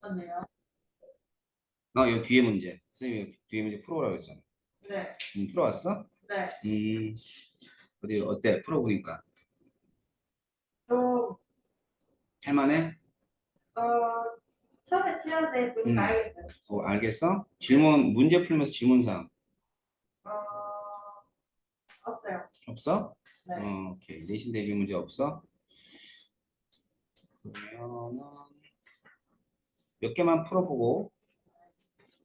맞네요. 여기 뒤에 문제. 선생님이 뒤에 문제 풀어오라고 했잖아. 네. 풀어왔어? 네. 어디, 어때? 풀어보니까. 좀, 할만해? 어, 처음에 틀렸는데 보니까 음, 알겠어요. 알겠어? 네. 문제 풀면서 질문사항 어, 없어요. 없어? 네. 오케이. 내신 대비 문제 없어? 그러면은 몇 개만 풀어보고,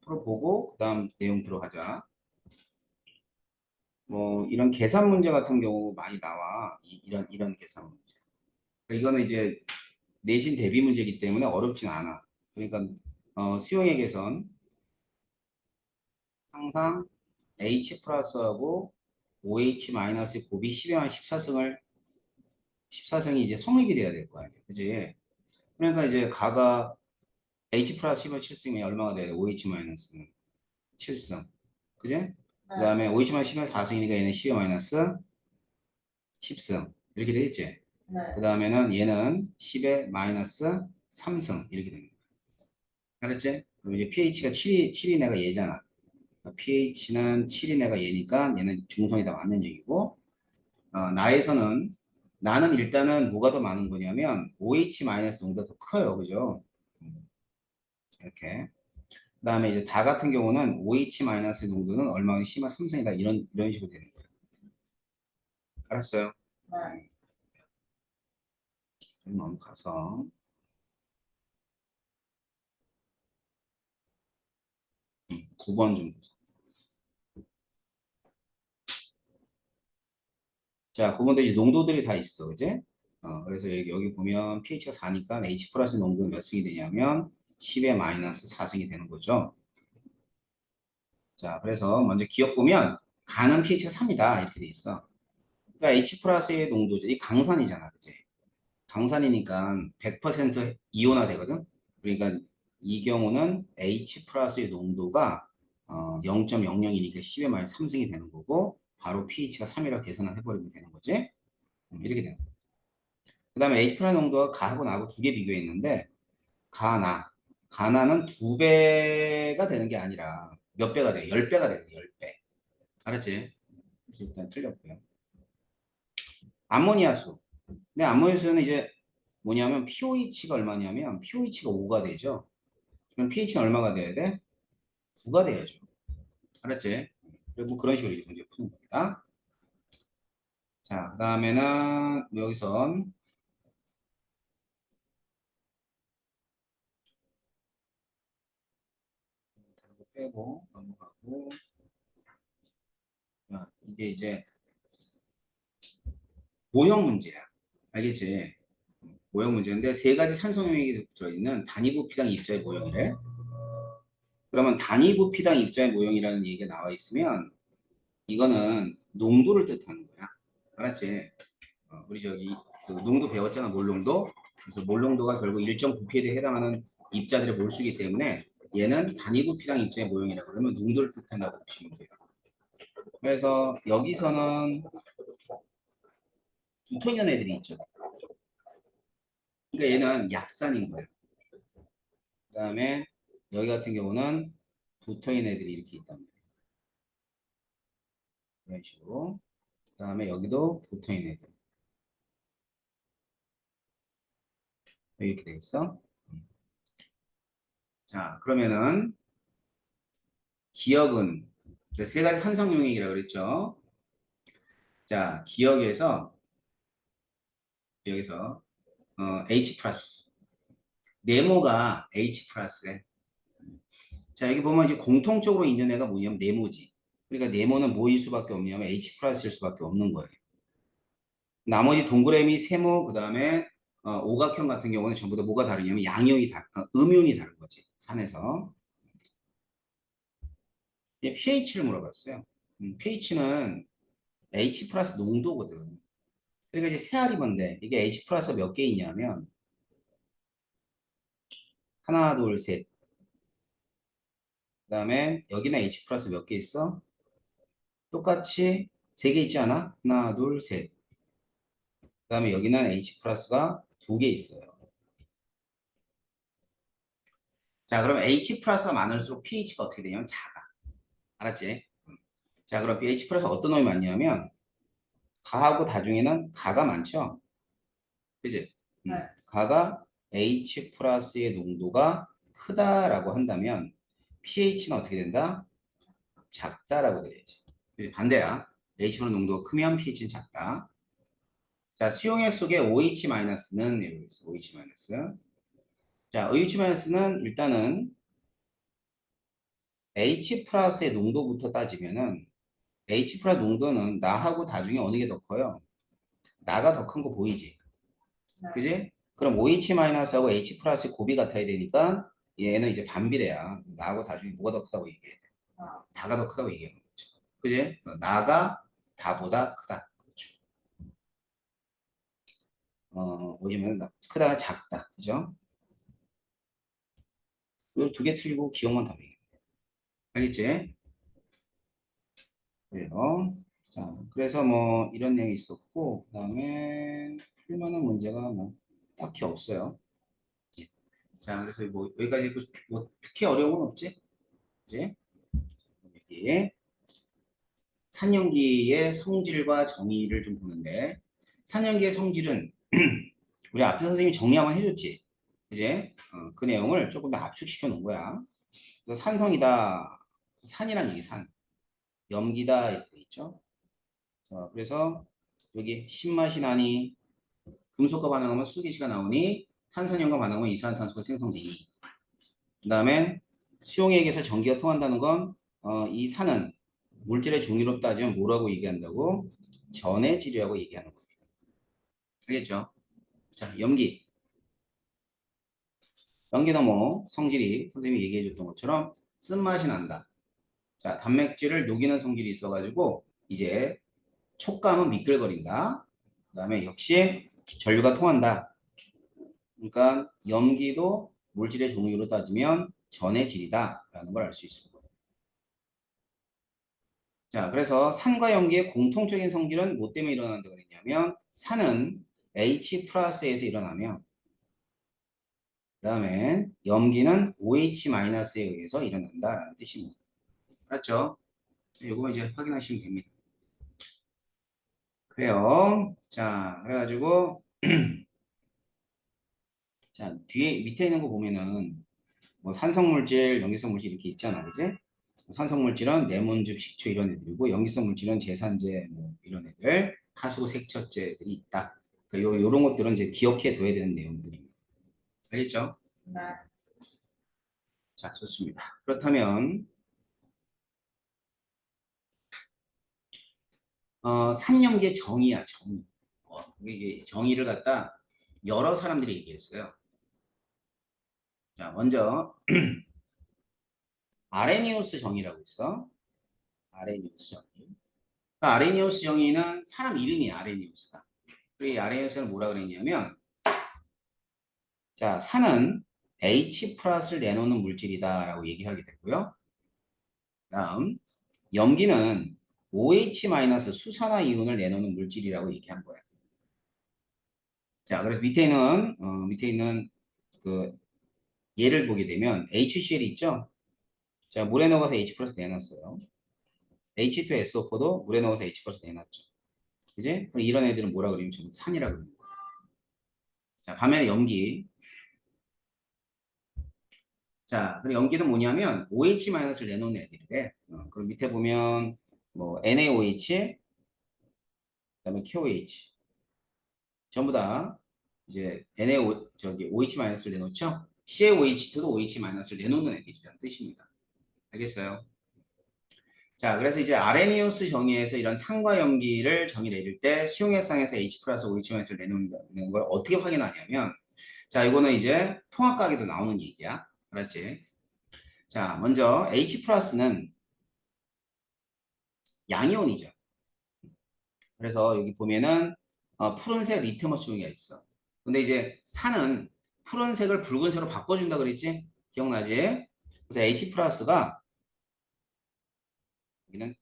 그 다음 내용 들어가자. 뭐, 이런 계산 문제 같은 경우 많이 나와. 이런 계산 문제. 그러니까 이거는 이제 내신 대비 문제이기 때문에 어렵진 않아. 그러니까, 수용의 개선, 항상 H 플러스하고 OH 마이너스의 곱이 10의 14승이 이제 성립이 돼야 될 거 아니야. 그지? 그러니까 이제 가가 H 플러스 10의 7승이 얼마가 돼야 돼? OH 마이너스는 7승. 그지? 그 네. 다음에 OH 마이너스 10의 4승이니까 얘는 10의 마이너스 10승. 이렇게 되겠지? 그 네. 다음에는 얘는 10의 마이너스 3승. 이렇게 됩니다. 알았지? 그럼 이제 pH가 7이 내가 얘잖아. pH는 7이 내가 얘니까 얘는 중성이 다 맞는 얘기고, 나에서는 나는 일단은 뭐가 더 많은 거냐면 OH 마이너스 농도가 더 커요. 그죠? 이렇게. 그 다음에 이제 다 같은 경우는 OH 마이너스 농도는 얼마나 심한 삼성이다. 이런 식으로 되는 거예요. 알았어요? 네. 좀 넘어가서 9번 정도. 자, 9번도 이제 농도들이 다 있어. 그지? 그래서 여기 보면 pH가 4니까 H 플러스 농도는 몇 승이 되냐면 10의 마이너스 4승이 되는 거죠. 자, 그래서 먼저 기억 보면 간은 pH가 3이다. 이렇게 돼 있어. 그러니까 H 플러스의 농도죠. 이 강산이잖아. 그지? 강산이니까 100% 이온화 되거든. 그러니까 이 경우는 H 플러스의 농도가 0.00이니까 10의 마이너스 3승이 되는 거고 바로 pH가 3이라 계산을 해버리면 되는 거지. 이렇게 되는 거야. 그 다음에 H 플러스 농도가 가하고 나하고 두 개 비교했는데 가나 가나는 두 배가 되는 게 아니라 몇 배가 돼? 10배가 되는 거야. 10배. 알았지? 일단 틀렸고요. 암모니아수. 근데 암모니아수는 이제 뭐냐면 pOH가 얼마냐면 pOH가 5가 되죠. 그럼 pH는 얼마가 돼야 돼? 9가 돼야죠. 알았지? 그리고 그런 식으로 이제 문제 푸는 겁니다. 자, 그 다음에는 여기선 다른 거 빼고 넘어가고 이게 이제 모형 문제야. 알겠지? 모형 문제인데 세 가지 산성용액이 들어있는 단위부피당 입자의 모형이래. 그러면 단위부피당 입자의 모형이라는 얘기가 나와 있으면 이거는 농도를 뜻하는 거야. 알았지? 우리 저기 그 농도 배웠잖아, 몰농도. 그래서 몰농도가 결국 일정 부피에 대해 해당하는 입자들의 몰수이기 때문에 얘는 단위부피당 입자의 모형이라고 그러면 농도를 뜻한다고 보시면 돼요. 그래서 여기서는 붙어 있는 애들이 있죠. 그러니까 얘는 약산인 거예요. 그 다음에 여기 같은 경우는 붙어 있는 애들이 이렇게 있단 말이에요. 이런 식으로. 그 다음에 여기도 붙어 있는 애들. 이렇게 되겠어. 자, 그러면은 기억은 세 가지 산성용액이라고 그랬죠. 자, 기억에서 여기서 H 플러스 네모가 H 플러스래. 자, 여기 보면 이제 공통적으로 있는 애가 뭐냐면 네모지. 그러니까 네모는 뭐일 수밖에 없냐면 H 플러스일 수밖에 없는 거예요. 나머지 동그라미, 세모, 그 다음에 오각형 같은 경우는 전부 다 뭐가 다르냐면 음이온이 다른 거지. 산에서. pH를 물어봤어요. pH는 H 플러스 농도거든. 그러니까 이제 세알이 뭔데? 이게 H 플러스 몇 개 있냐면 하나, 둘, 셋. 그 다음에 여기는 H 플러스 몇 개 있어? 똑같이 세 개 있지 않아? 하나, 둘, 셋. 그 다음에 여기는 H 플러스가 두 개 있어요. 자, 그럼 H 플러스가 많을수록 pH가 어떻게 되냐면 작아. 알았지? 자, 그럼 pH 플러스 어떤 놈이 많냐면 가하고 다 중에는 가가 많죠. 그지? 네. 가가 H 플러스의 농도가 크다라고 한다면 pH는 어떻게 된다? 작다라고 돼야지. 그지? 반대야. H 플러스 농도가 크면 pH는 작다. 자, 수용액 속에 OH-는 여기 있어. OH-. 자, OH-는 일단은 H 플러스의 농도부터 따지면은 H 플러스 농도는 나하고 다 중에 어느 게 더 커요? 나가 더 큰 거 보이지? 네. 그지? 그럼 OH-하고 H 플러스 곱이 같아야 되니까 얘는 이제 반비례야. 나하고 다 중에 뭐가 더 크다고 얘기해? 어, 다가 더 크다고 얘기하는 거죠. 그지? 나가 다보다 크다. 그렇죠. 뭐냐면 크다가 작다. 그죠? 이 두 개 틀리고 기억만 다 돼. 알겠지? 그래요. 자, 그래서 뭐 이런 내용이 있었고, 그 다음에 풀만한 문제가 뭐 딱히 없어요. 예. 자, 그래서 뭐 여기까지 뭐 특히 어려운 건 없지? 이제 여기 산연기의 성질과 정의를 좀 보는데, 산연기의 성질은 우리 앞에 선생님이 정리 한번 해줬지. 이제 그 내용을 조금 더 압축시켜 놓은 거야. 그래서 산성이다. 산이란 얘기 산. 염기다 이렇게 돼 있죠. 자, 그래서 여기 신맛이 나니 금속과 반응하면 수기시가 나오니 탄산염과 반응하면 이산화탄소가 생성되니 그 다음에 수용액에서 전기가 통한다는 건 이 산은 물질의 종류로 따지면 뭐라고 얘기한다고? 전해질이라고 얘기하는 겁니다. 알겠죠? 자, 염기. 염기는 뭐 성질이 선생님이 얘기해 줬던 것처럼 쓴맛이 난다. 자, 단백질을 녹이는 성질이 있어가지고 이제 촉감은 미끌거린다. 그 다음에 역시 전류가 통한다. 그러니까 염기도 물질의 종류로 따지면 전의 질이다라는 걸 알 수 있습니다. 자, 그래서 산과 염기의 공통적인 성질은 뭐 때문에 일어난다고 그랬냐면 산은 H 플러스에서 일어나며 그다음에 염기는 OH-에 의해서 일어난다라는 뜻입니다. 알았죠? 이거 이제 확인하시면 됩니다. 그래요. 자, 그래가지고 자 뒤에 밑에 있는 거 보면은 뭐 산성물질, 염기성물질 이렇게 있잖아, 그지? 산성물질은 레몬즙, 식초 이런 애들이고 염기성물질은 제산제 뭐 이런 애들, 하수, 색처제들이 있다. 그러니까 요런 것들은 이제 기억해 둬야 되는 내용들입니다. 알겠죠? 네. 자, 좋습니다. 그렇다면 산염기의 정의야, 정의. 이게 정의를 갖다 여러 사람들이 얘기했어요. 자, 먼저 아레니우스 정의라고 있어. 아레니우스 정의. 그 아레니우스 정의는 사람 이름이야, 아레니우스가. 그리고 이 아레니우스는 뭐라 그랬냐면, 자, 산은 H 플러스를 내놓는 물질이다라고 얘기하게 됐고요. 다음, 염기는 OH- 수산화 이온을 내놓는 물질이라고 얘기한 거예요. 자, 그래서 밑에 있는 그 예를 보게 되면 HCl이 있죠? 자, 물에 넣어서 H 플러스 내놨어요. H2SO4도 물에 넣어서 H 플러스 내놨죠. 그지? 그럼 이런 애들은 뭐라 그러냐면 전부 산이라고 그러는 거예요. 자, 반면에 염기. 자, 그리고 염기는 뭐냐면 OH-를 내놓는 애들이래. 그럼 밑에 보면 뭐 NaOH, 그다음에 KOH 전부 다 이제 NaO 저기 OH-를 내놓죠. CaOH2도 OH-를 내놓는 애들이라는 뜻입니다. 알겠어요? 자, 그래서 이제 아레니우스 정의에서 이런 산과 염기를 정의 내릴 때 수용액상에서 H 플러스 OH-를 내놓는 걸 어떻게 확인하냐면 자, 이거는 이제 통합각에도 나오는 얘기야. 알았지? 자, 먼저 H 플러스는 양이온이죠. 그래서 여기 보면은 푸른색 리트머스 종이가 있어. 근데 이제 산은 푸른색을 붉은색으로 바꿔준다 그랬지? 기억나지? 그래서 H 플러스가 여기는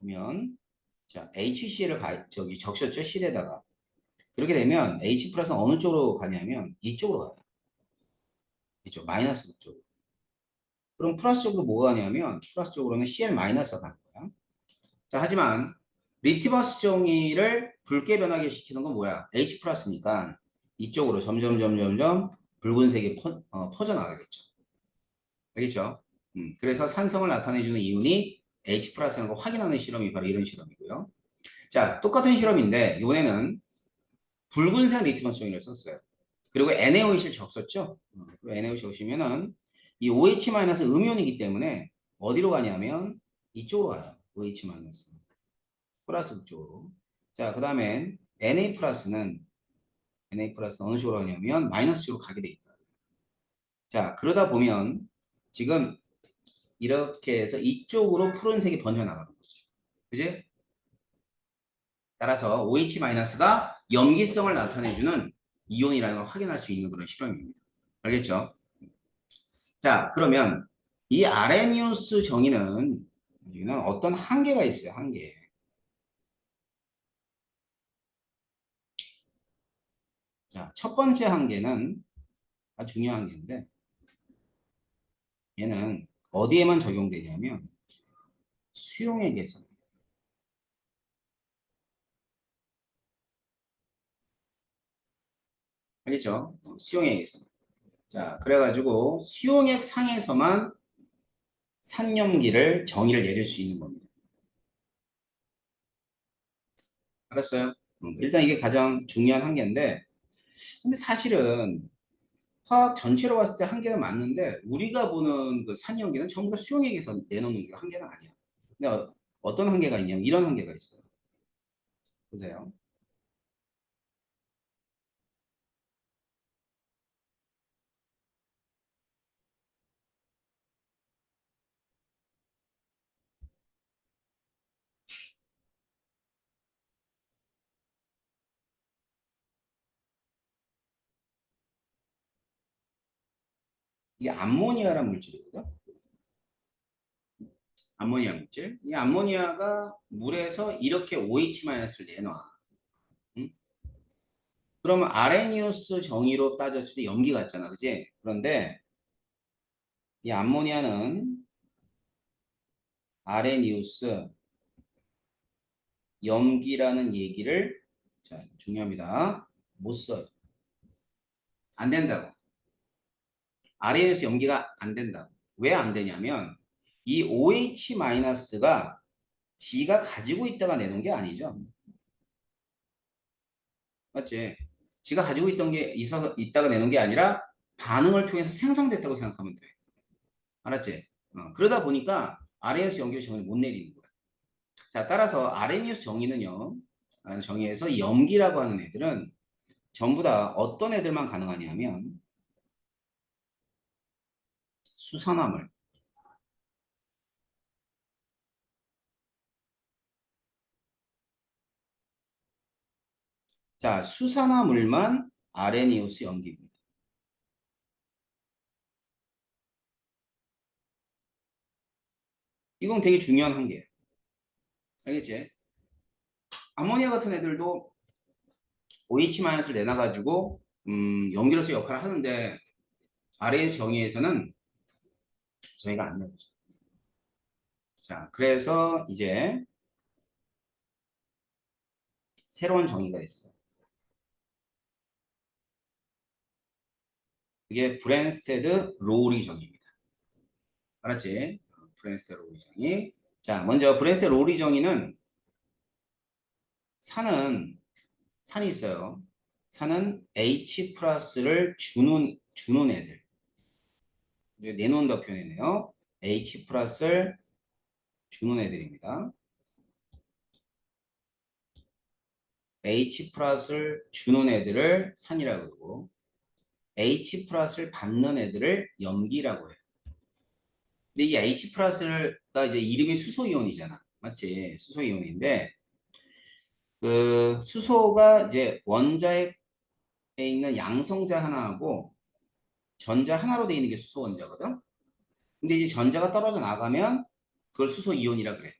보면 자 HCl을 저기 적셨죠 실에다가 그렇게 되면 H 플러스는 어느 쪽으로 가냐면 이쪽으로 가요. 있죠. 마이너스 극적으로. 그럼 플러스 쪽으로 뭐가 가냐면 플러스 쪽으로는 Cl 마이너스가 가는 거야. 자, 하지만 리트머스 종이를 붉게 변하게 시키는 건 뭐야? H 플러스니까 이쪽으로 점점 붉은색이 퍼져나가겠죠. 알겠죠? 그래서 산성을 나타내주는 이온이 H 플러스라는 걸 확인하는 실험이 바로 이런 실험이고요. 자, 똑같은 실험인데 이번에는 붉은색 리트머스 종이를 썼어요. 그리고 NaOH를 적었죠. 그리고 NaOH 오시면은 이 OH- 음이온이기 때문에 어디로 가냐면 이쪽으로 가요. OH- 플러스 쪽으로. 자, 그 다음엔 Na 플러스는 어느 쪽으로 가냐면 마이너스 쪽으로 가게 돼 있다. 자, 그러다 보면 지금 이렇게 해서 이쪽으로 푸른색이 번져 나가는 거죠. 그지? 따라서 OH-가 염기성을 나타내주는 이온이라는 걸 확인할 수 있는 그런 실험입니다. 알겠죠? 자, 그러면 이 아레니우스 정의는 여기는 어떤 한계가 있어요. 한계. 자, 첫 번째 한계는 아주 중요한 한계인데 얘는 어디에만 적용되냐면 수용액 개선. 알겠죠? 수용액 개선. 자, 그래가지고 수용액 상에서만 산염기를 정의를 내릴 수 있는 겁니다. 알았어요? 일단 이게 가장 중요한 한계인데 근데 사실은 화학 전체로 봤을 때 한계는 맞는데 우리가 보는 그 산염기는 전부 다 수용액에서 내놓는 게 한계는 아니야. 근데 어떤 한계가 있냐면 이런 한계가 있어요. 보세요. 이게 암모니아라는 물질이거든. 암모니아 물질. 이 암모니아가 물에서 이렇게 OH-를 내놔. 응? 그러면 아레니우스 정의로 따졌을 때 염기 같잖아. 그지? 그런데 이 암모니아는 아레니우스 염기라는 얘기를 자, 중요합니다. 못 써요. 안 된다고. 아레니우스 염기가 안 된다고. 왜 안 되냐면 이 OH-가 지가 가지고 있다가 내놓은 게 아니죠. 맞지? 지가 가지고 있던 게 있다가 내놓은 게 아니라 반응을 통해서 생성됐다고 생각하면 돼. 알았지? 그러다 보니까 아레니우스 염기를 정의를 못 내리는 거야. 자, 따라서 아레니우스 정의는요. 정의에서 염기라고 하는 애들은 전부 다 어떤 애들만 가능하냐면 수산화물. 자, 수산화물만 아레니우스 염기입니다. 이건 되게 중요한 한계예요. 알겠지? 아모니아 같은 애들도 OH-를 내놔가지고 염기로서 역할을 하는데 아래 정의에서는 저희가 안 내죠. 자, 그래서 이제 새로운 정의가 있어요. 이게 브랜스테드 로우리 정의입니다. 알았지? 브랜스테드 로우리 정의. 자, 먼저 브랜스테드 로우리 정의는 산이 있어요. 산은 H 플러스를 주는 애들. 내놓는다 표현이네요. H 플러스를 주는 애들입니다. H 플러스를 주는 애들을 산이라고 그러고 H 플러스를 받는 애들을 염기라고 해요. 근데 이 H 플러스가 이제 이름이 수소이온이잖아. 맞지? 수소이온인데 그 수소가 이제 원자핵에 있는 양성자 하나하고 전자 하나로 돼 있는 게 수소 원자거든. 근데 이제 전자가 떨어져 나가면 그걸 수소이온이라 그래.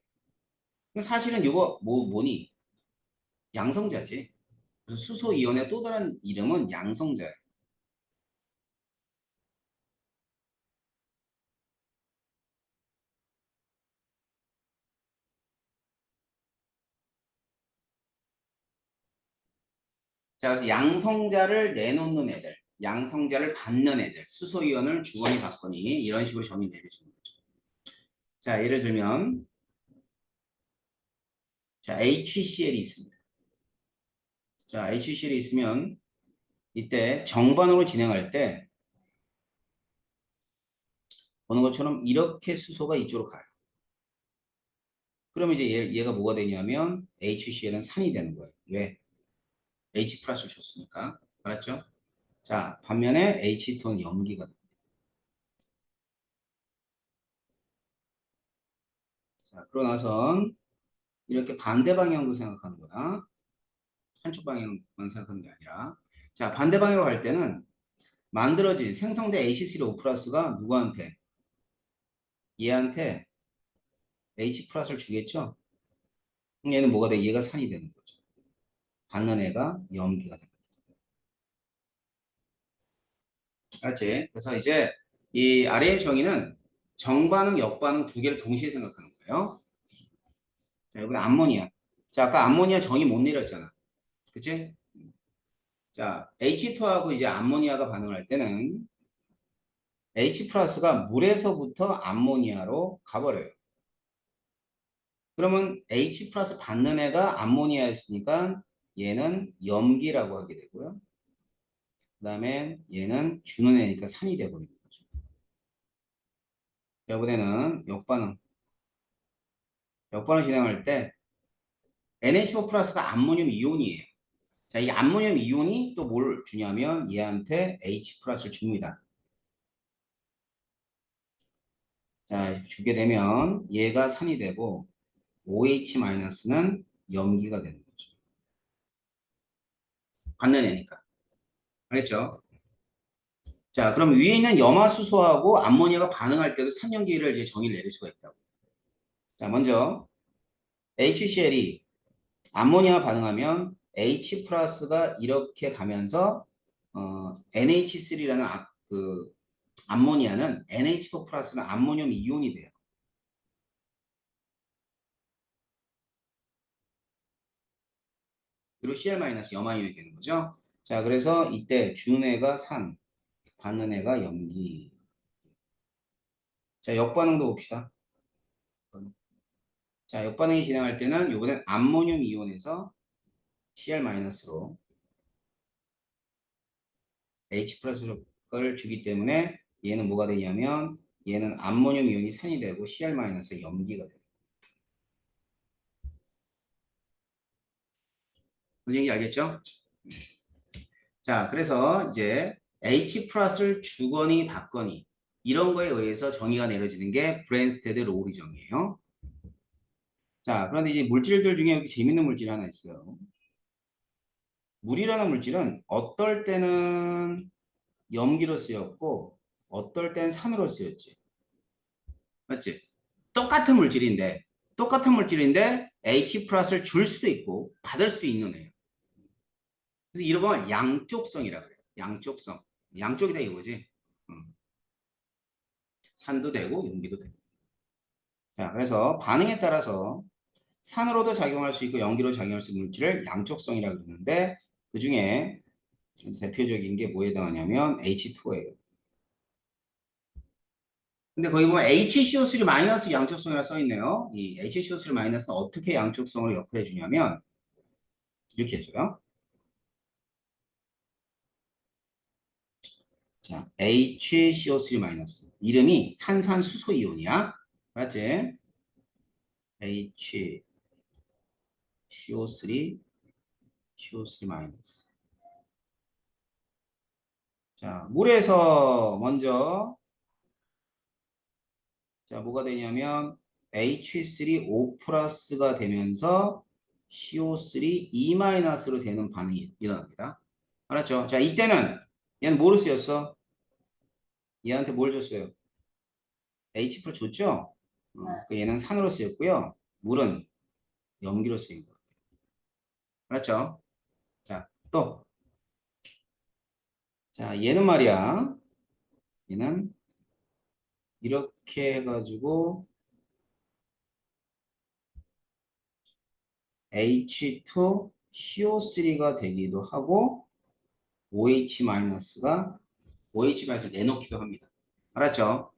근데 사실은 이거 뭐니? 양성자지. 그래서 수소이온의 또 다른 이름은 양성자야. 자, 그래서 양성자를 내놓는 애들, 양성자를 받는 애들, 수소이온을 주거니 받거니 이런 식으로 정의 내려주는 거죠. 자, 예를 들면 자, HCl이 있습니다. 자, HCl이 있으면 이때 정반으로 진행할 때 보는 것처럼 이렇게 수소가 이쪽으로 가요. 그럼 이제 얘가 뭐가 되냐면 HCl은 산이 되는 거예요. 왜? H 플러스를 줬으니까. 알았죠? 자, 반면에 H2는 염기가 됩니다. 자, 그러고 나선 이렇게 반대 방향으로 생각하는 거야. 한쪽 방향만 생각하는 게 아니라. 자, 반대 방향으로 갈 때는 만들어진 생성된 HCl5 플러스가 누구한테? 얘한테 H 플러스를 주겠죠? 그럼 얘는 뭐가 돼? 얘가 산이 되는 거죠. 받는 애가 염기가 됩니다. 알았지? 그래서 이제 이 아래의 정의는 정반응, 역반응 두 개를 동시에 생각하는 거예요. 자, 이번에 암모니아. 자, 아까 암모니아 정의 못 내렸잖아. 그치? 자, H2하고 이제 암모니아가 반응할 때는 H 플러스가 물에서부터 암모니아로 가버려요. 그러면 H 플러스 받는 애가 암모니아였으니까 얘는 염기라고 하게 되고요. 그 다음에 얘는 주는 애니까 산이 되어버리는 거죠. 이번에는 역반응 진행할 때 NH4 플러스가 암모늄 이온이에요. 자, 이 암모늄 이온이 또 뭘 주냐면 얘한테 H 플러스를 줍니다. 자, 주게 되면 얘가 산이 되고 OH-는 염기가 되는 거죠. 받는 애니까. 알겠죠? 자, 그럼 위에 있는 염화수소하고 암모니아가 반응할 때도 산염기를 이제 정의를 내릴 수가 있다고. 자, 먼저 HCl이 암모니아 반응하면 H 플러스가 이렇게 가면서 NH3라는 그 암모니아는 NH4 플러스는 암모늄 이온이 돼요. 그리고 Cl 마이너스 염화이온이 되는 거죠. 자, 그래서 이때 주는 애가 산, 받는 애가 염기. 자, 역반응도 봅시다. 자, 역반응이 진행할 때는 이번엔 암모늄 이온에서 Cl-로 H 플러스를 주기 때문에 얘는 뭐가 되냐면 얘는 암모늄 이온이 산이 되고 Cl- 염기가 돼요. 무슨 얘기 알겠죠? 자, 그래서 이제 H 플러스를 주거니 받거니 이런 거에 의해서 정의가 내려지는 게 브랜스테드 로우리 정의예요. 자, 그런데 이제 물질들 중에 이렇게 재밌는 물질이 하나 있어요. 물이라는 물질은 어떨 때는 염기로 쓰였고 어떨 땐 산으로 쓰였지. 맞지? 똑같은 물질인데 H 플러스를 줄 수도 있고 받을 수도 있는 애예요. 그래서 이런 걸 양쪽성이라 그래요. 양쪽성. 양쪽이다 이거지. 산도 되고 염기도 되고. 자, 그래서 반응에 따라서 산으로도 작용할 수 있고 염기로 작용할 수 있는 물질을 양쪽성이라고 그러는데 그 중에 대표적인 게 뭐에 해당하냐면 H2예요. 근데 거기 보면 HCO3 마이너스 양쪽성이라 써 있네요. 이 HCO3 마이너스는 어떻게 양쪽성을 역할해 주냐면 이렇게 해줘요. 자, HCO3 마이너스. 이름이 탄산수소 이온이야. 맞지? HCO3, CO3 마이너스. 자, 물에서 먼저 자, 뭐가 되냐면 H3O 플러스가 되면서 CO3 E-로 되는 반응이 일어납니다. 알았죠? 자, 이때는 얘는 뭐로 쓰였어? 얘한테 뭘 줬어요? H 플러스 줬죠? 그 얘는 산으로 쓰였고요. 물은 염기로 쓰인 거. 알았죠? 자, 또. 자, 얘는 말이야. 얘는 이렇게 해가지고 H2 CO3가 되기도 하고 OH-가 OH- 내놓기도 합니다. 알았죠?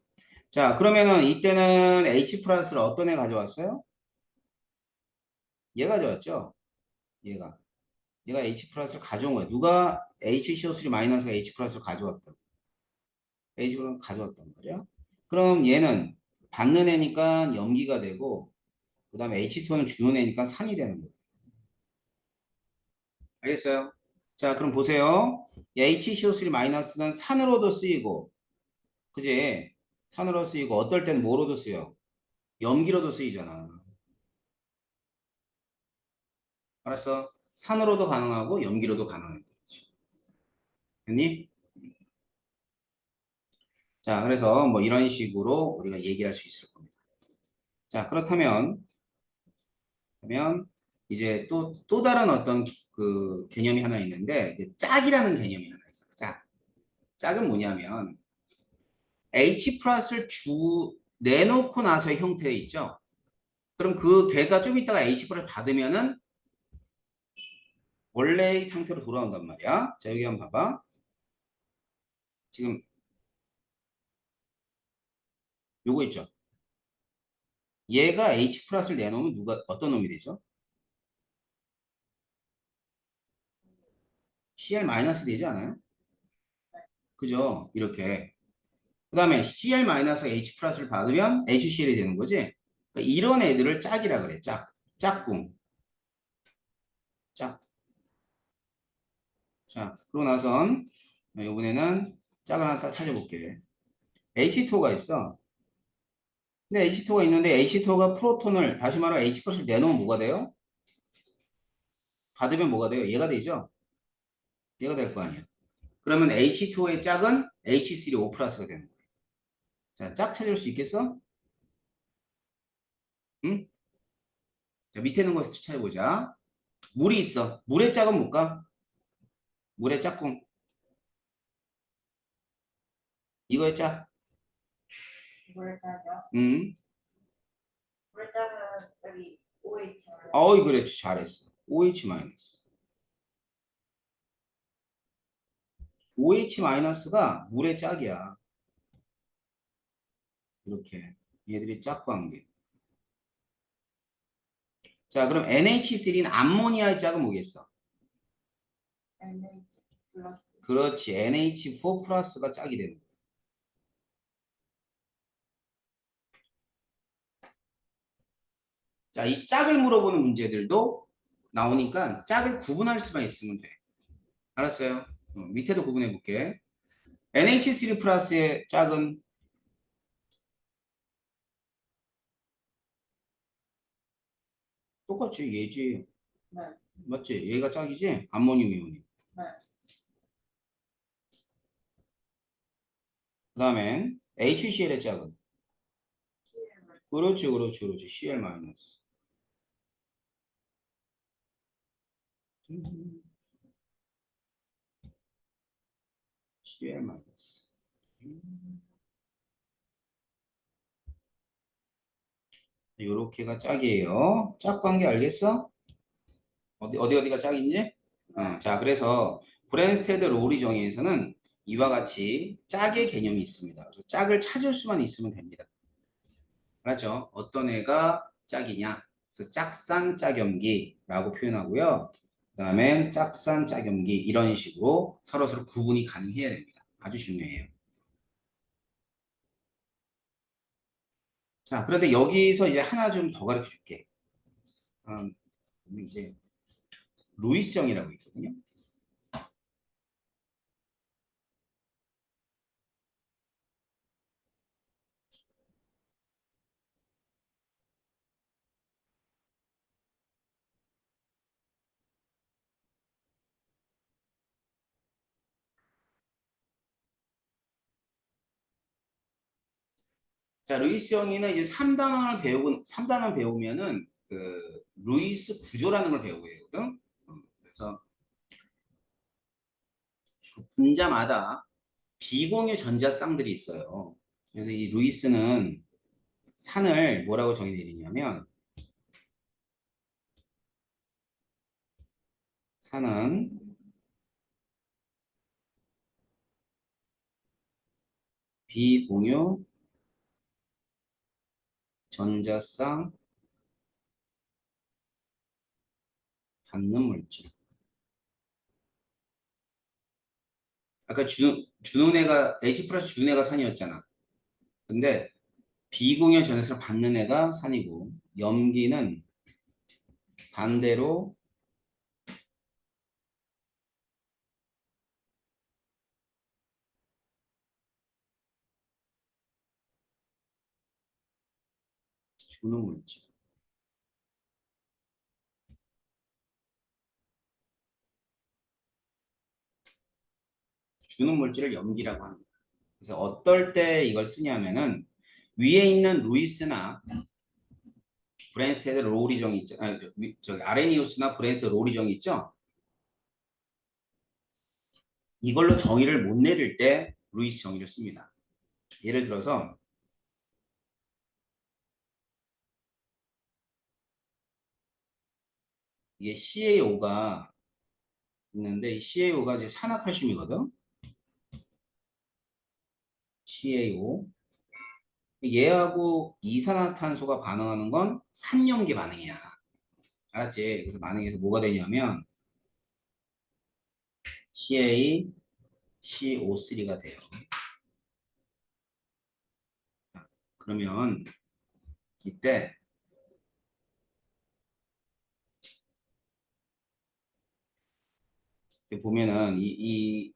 자, 그러면은 이때는 H 플러스를 어떤 애 가져왔어요? 얘 가져왔죠? 얘가. 얘가 H 플러스를 가져온 거야. 누가 HCO3 마이너스가 H 플러스를 가져왔다. H 플러스 가져왔단 말이야. 그럼 얘는 받는 애니까 염기가 되고, 그 다음에 H2는 주는 애니까 산이 되는 거예요. 알겠어요? 자, 그럼 보세요. HCO3 마이너스는 산으로도 쓰이고, 그지? 산으로 쓰이고, 어떨 때는 뭐로도 쓰여? 염기로도 쓰이잖아. 알았어? 산으로도 가능하고, 염기로도 가능한 거지. 됐니? 자, 그래서 뭐 이런 식으로 우리가 얘기할 수 있을 겁니다. 자, 그러면 이제 또 다른 어떤 그 개념이 하나 있는데, 그 짝이라는 개념이 하나 있어요. 짝. 짝은 뭐냐면, H 플러스를 내놓고 나서의 형태 있죠? 그럼 그 걔가 좀 있다가 H 플러스 받으면은 원래의 상태로 돌아온단 말이야. 자, 여기 한번 봐봐. 지금 요거 있죠? 얘가 H 플러스를 내놓으면 어떤 놈이 되죠? Cl 마이너스 되지 않아요? 그죠? 이렇게. 그 다음에 Cl-H 플러스를 받으면 HCl이 되는 거지. 그러니까 이런 애들을 짝이라 그래. 짝. 짝꿍. 짝. 자, 그러고 나선 이번에는 짝을 하나 딱 찾아볼게. H2가 있어. 근데 H2가 있는데 H2가 프로톤을 다시 말하면 H 플러스를 내놓으면 뭐가 돼요? 받으면 뭐가 돼요? 얘가 되죠? 얘가 될 거 아니야. 그러면 H2의 짝은 H3O 플러스가 되는 거야. 자, 짝 찾을 수 있겠어? 응? 자, 밑에 있는 거 찾아보자. 물이 있어. 물의 짝은 뭘까? 물의 짝꿍. 이거의 짝. 물자죠. 음. 물자는 여기 OH. 어이, 그렇지. 잘했어. OH 마이너스. OH 마이너스가 물의 짝이야. 이렇게. 얘들이 짝 관계. 자, 그럼 NH3는 암모니아의 짝은 뭐겠어? NH 플러스. 그렇지. NH4 플러스가 짝이 되는 거야. 자, 이 짝을 물어보는 문제들도 나오니까 짝을 구분할 수만 있으면 돼. 알았어요? 밑에도 구분해 볼게. NH3 플러스의 짝은 똑같지. 얘지. 네. 맞지? 얘가 짝이지? 암모늄 이온이. 네. 그 다음엔 HCl의 짝은? 그렇지. Cl 마이너스. Cl 마이너스. 요렇게가 짝이에요. 짝 관계 알겠어? 어디가 짝인지? 자, 그래서 브랜스테드 로리 정의에서는 이와 같이 짝의 개념이 있습니다. 그래서 짝을 찾을 수만 있으면 됩니다. 알았죠? 어떤 애가 짝이냐? 그래서 짝산 짝염기라고 표현하고요. 그 다음에 짝산 짝염기 이런 식으로 서로 구분이 가능해야 됩니다. 아주 중요해요. 자, 그런데 여기서 이제 하나 좀 더 가르쳐 줄게. 이제 루이스정이라고 있거든요. 자, 루이스 정의는 이제 3단원 배우면은 그 루이스 구조라는 걸 배우게 되거든. 그래서 그 분자마다 비공유 전자쌍들이 있어요. 그래서 이 루이스는 산을 뭐라고 정의 내리냐면 사는 비공유 전자쌍 받는 물질. 아까 주는 애가 H 플러스 주는 애가 산이었잖아. 근데 비공유 전자쌍 받는 애가 산이고 염기는 반대로 주는 물질. 주는 물질을 염기라고 합니다. 그래서 어떨 때 이걸 쓰냐면은 위에 있는 루이스나 브랜스테드 로리정이 있죠. 저기 아레니우스나 브랜스 로리정이 있죠. 이걸로 정의를 못 내릴 때 루이스 정의를 씁니다. 예를 들어서 이게 CaO가 있는데 이 CaO가 이제 산화칼슘이거든. CaO. 얘하고 이산화탄소가 반응하는 건 산염기 반응이야. 알았지? 그래서 반응해서 뭐가 되냐면 CaCO3가 돼요. 그러면 이때 보면은 이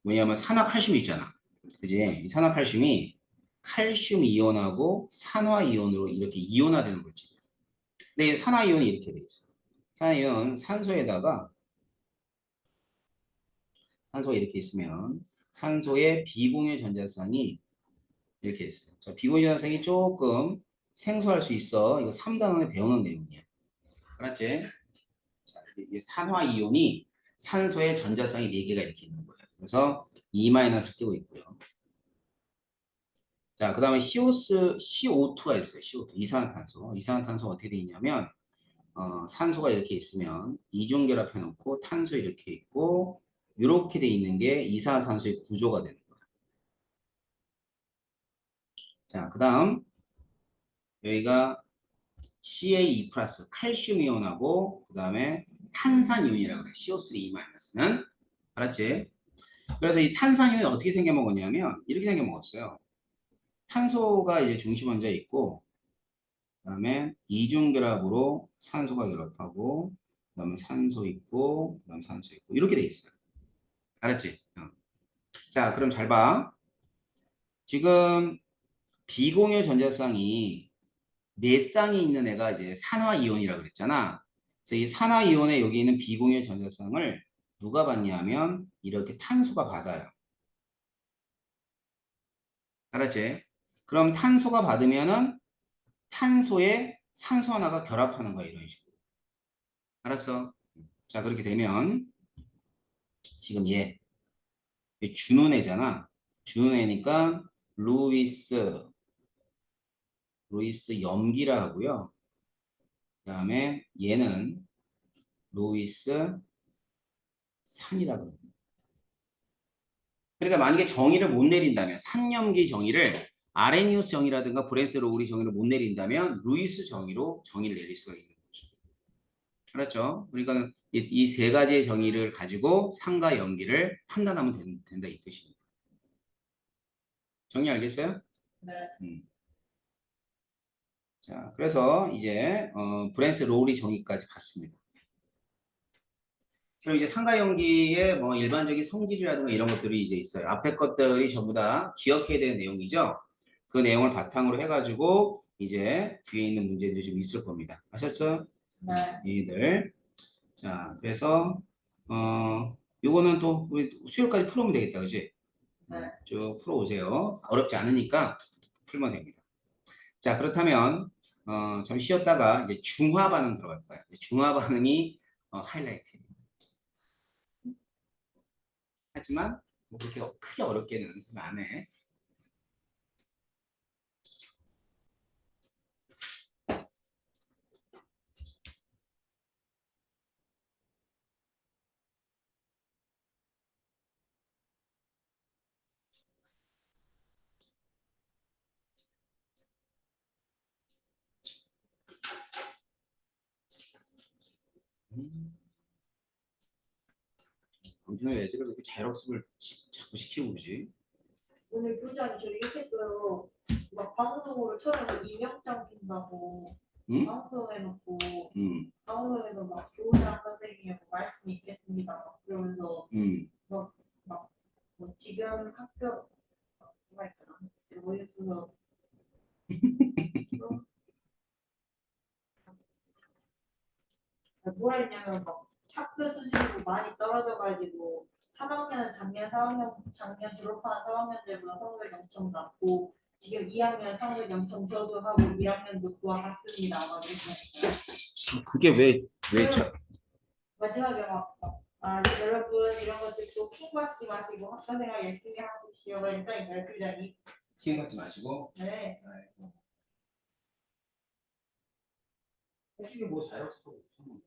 뭐냐면 산화칼슘이 있잖아. 그지? 이 산화칼슘이 칼슘 이온하고 산화 이온으로 이렇게 이온화되는 물질이야. 근데 이 산화 이온이 이렇게 돼 있어. 산화 이온 산소에다가 산소가 이렇게 있으면 산소의 비공유 전자쌍이 이렇게 있어요. 자, 비공유 전자쌍이 조금 생소할 수 있어. 이거 3단원에 배우는 내용이야. 알았지? 자, 이 산화 이온이 산소의 전자쌍이 4개가 이렇게 있는 거예요. 그래서 E- 띄고 있고요. 자, 그 다음에 CO2가 있어요. CO2, 이산화탄소. 이산화탄소가 어떻게 되어 있냐면, 산소가 이렇게 있으면 이중 결합해 놓고 탄소 이렇게 있고, 이렇게 돼 있는 게 이산화탄소의 구조가 되는 거예요. 자, 그 다음, 여기가 CaE 플러스 칼슘 이온하고, 그 다음에 탄산 이온이라고 해요. CO3-는. 알았지? 그래서 이 탄산 이온이 어떻게 생겨 먹었냐면, 이렇게 생겨 먹었어요. 탄소가 이제 중심 원자에 있고, 그다음에 이중 결합으로 산소가 결합하고 그다음에 산소 있고 그다음 산소 있고 이렇게 돼 있어요. 알았지? 자, 그럼 잘 봐. 지금 비공유 전자쌍이 네 쌍이 있는 애가 이제 산화 이온이라고 그랬잖아. 그래서 이 산화 이온에 여기 있는 비공유 전자쌍을 누가 받냐면 이렇게 탄소가 받아요. 알았지? 그럼 탄소가 받으면은 탄소에 산소 하나가 결합하는 거야, 이런 식으로. 알았어? 자, 그렇게 되면 지금 얘 주는 애잖아. 주는 애니까 루이스, 루이스 염기라 하고요. 그 다음에 얘는 루이스 산이라 그럽니다. 그러니까 만약에 정의를 못 내린다면 산염기 정의를 아레니우스 정의라든가 브랜스 로우리 정의를 못 내린다면 루이스 정의로 정의를 내릴 수가 있는 거죠. 알았죠? 그러니까 이 세 가지의 정의를 가지고 산과 염기를 판단하면 된다 이 뜻입니다. 정의 알겠어요? 네. 자, 그래서 이제 브랜스 로우리 정의까지 봤습니다. 그럼 이제 상가연기의 뭐 일반적인 성질이라든가 이런 것들이 이제 있어요. 앞에 것들이 전부 다 기억해야 되는 내용이죠. 그 내용을 바탕으로 해가지고 이제 뒤에 있는 문제들이 좀 있을 겁니다. 아셨죠? 네. 얘들. 자, 그래서 요거는 또 우리 수요일까지 풀어오면 되겠다, 그지? 네. 쭉 풀어오세요. 어렵지 않으니까 풀면 됩니다. 자, 그렇다면 잠시 쉬었다가 이제 중화 반응 들어갈 거예요. 중화 반응이 하이라이트. 하지만 뭐 그렇게 크게 어렵게는 연습 안 해. 음. 요즘에 애들을 그렇게 자율학습을 자꾸 시키고 그러지? 오늘 교장이 저 이렇게 써요. 막 방송으로 처음에 임명장 준다고 응? 방송해놓고 응, 방송에서 막 교장 선생님 말씀 있겠습니다. 막 그러면서 응. 뭐 지금 학교 뭐가 있더라? 모의고사 뭐라 했냐면 막 학교 수준이 많이 떨어져가지고 3학년은 작년 졸업한 3학년들보다 성적이 엄청 낮고 지금 2학년 성적이 엄청 저조하고 1학년도 그와 같습니다. 막 이렇게 그게 왜 자, 마지막에 여러분 이런 것들 또 킹받지 마시고 학사생활 열심히 하십시오. 막 이랬다니까요 교장이. 키움 받지 마시고. 네. 아이고. 솔직히 뭐 자율학습하고 무슨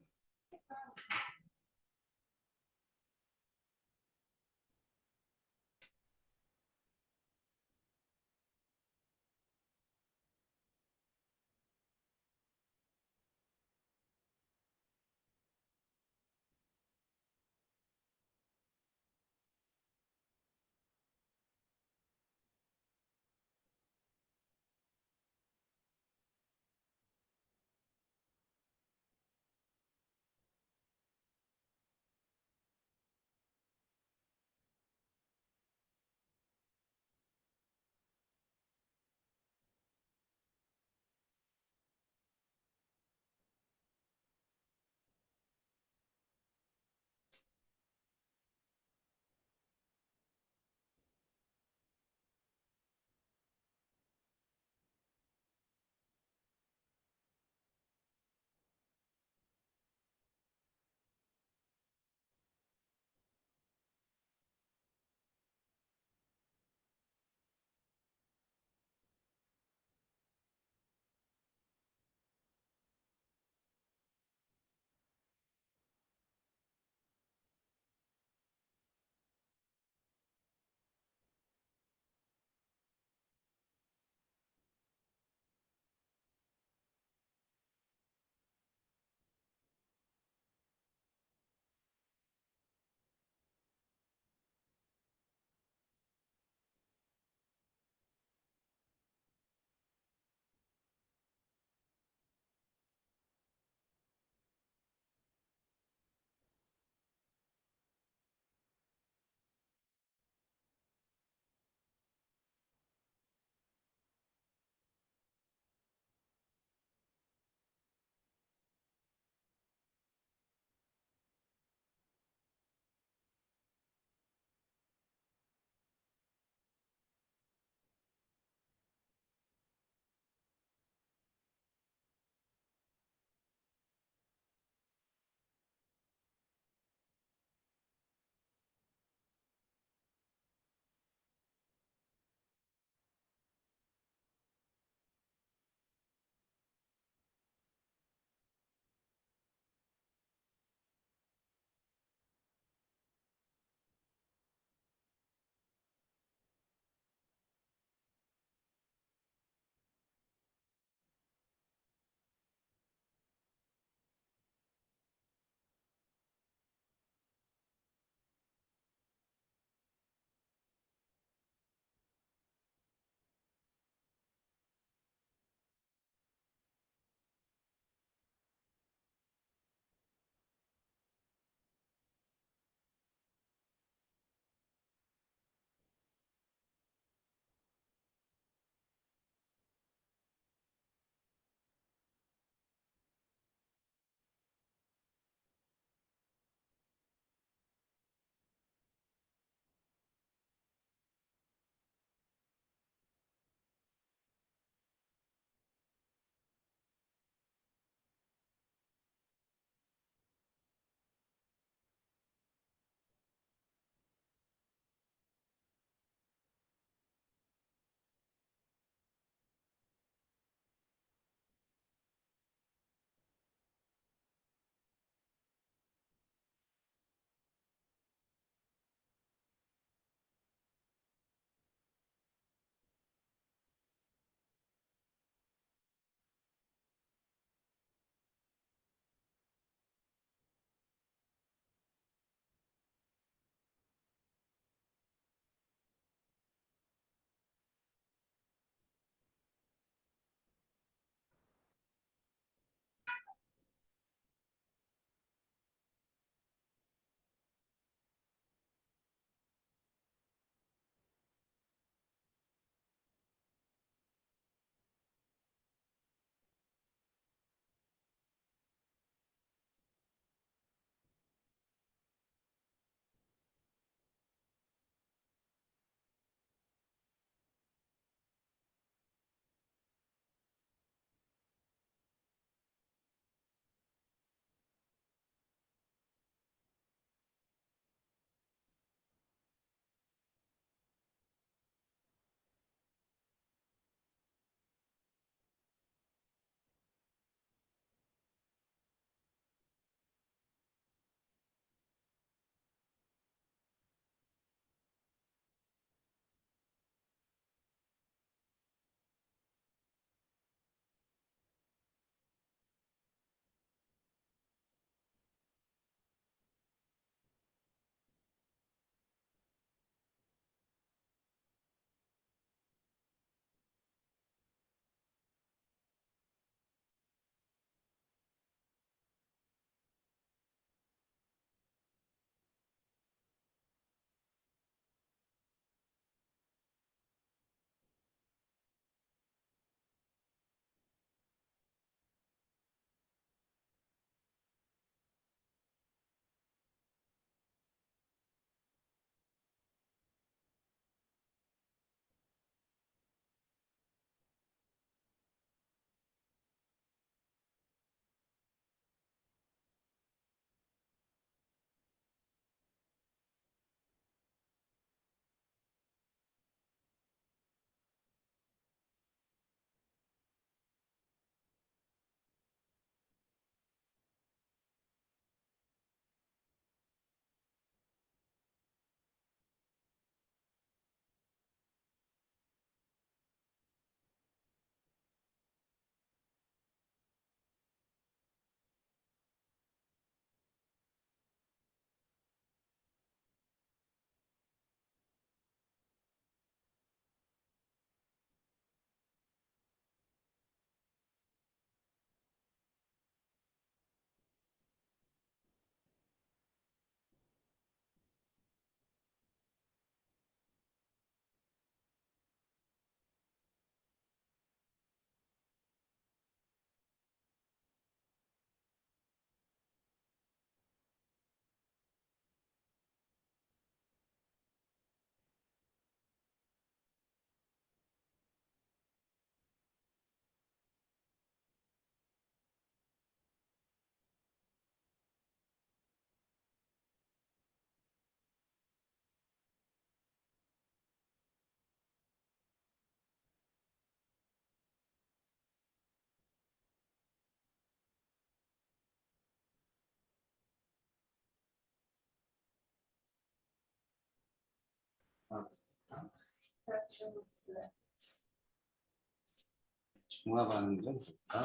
중화 반응 좀 볼까?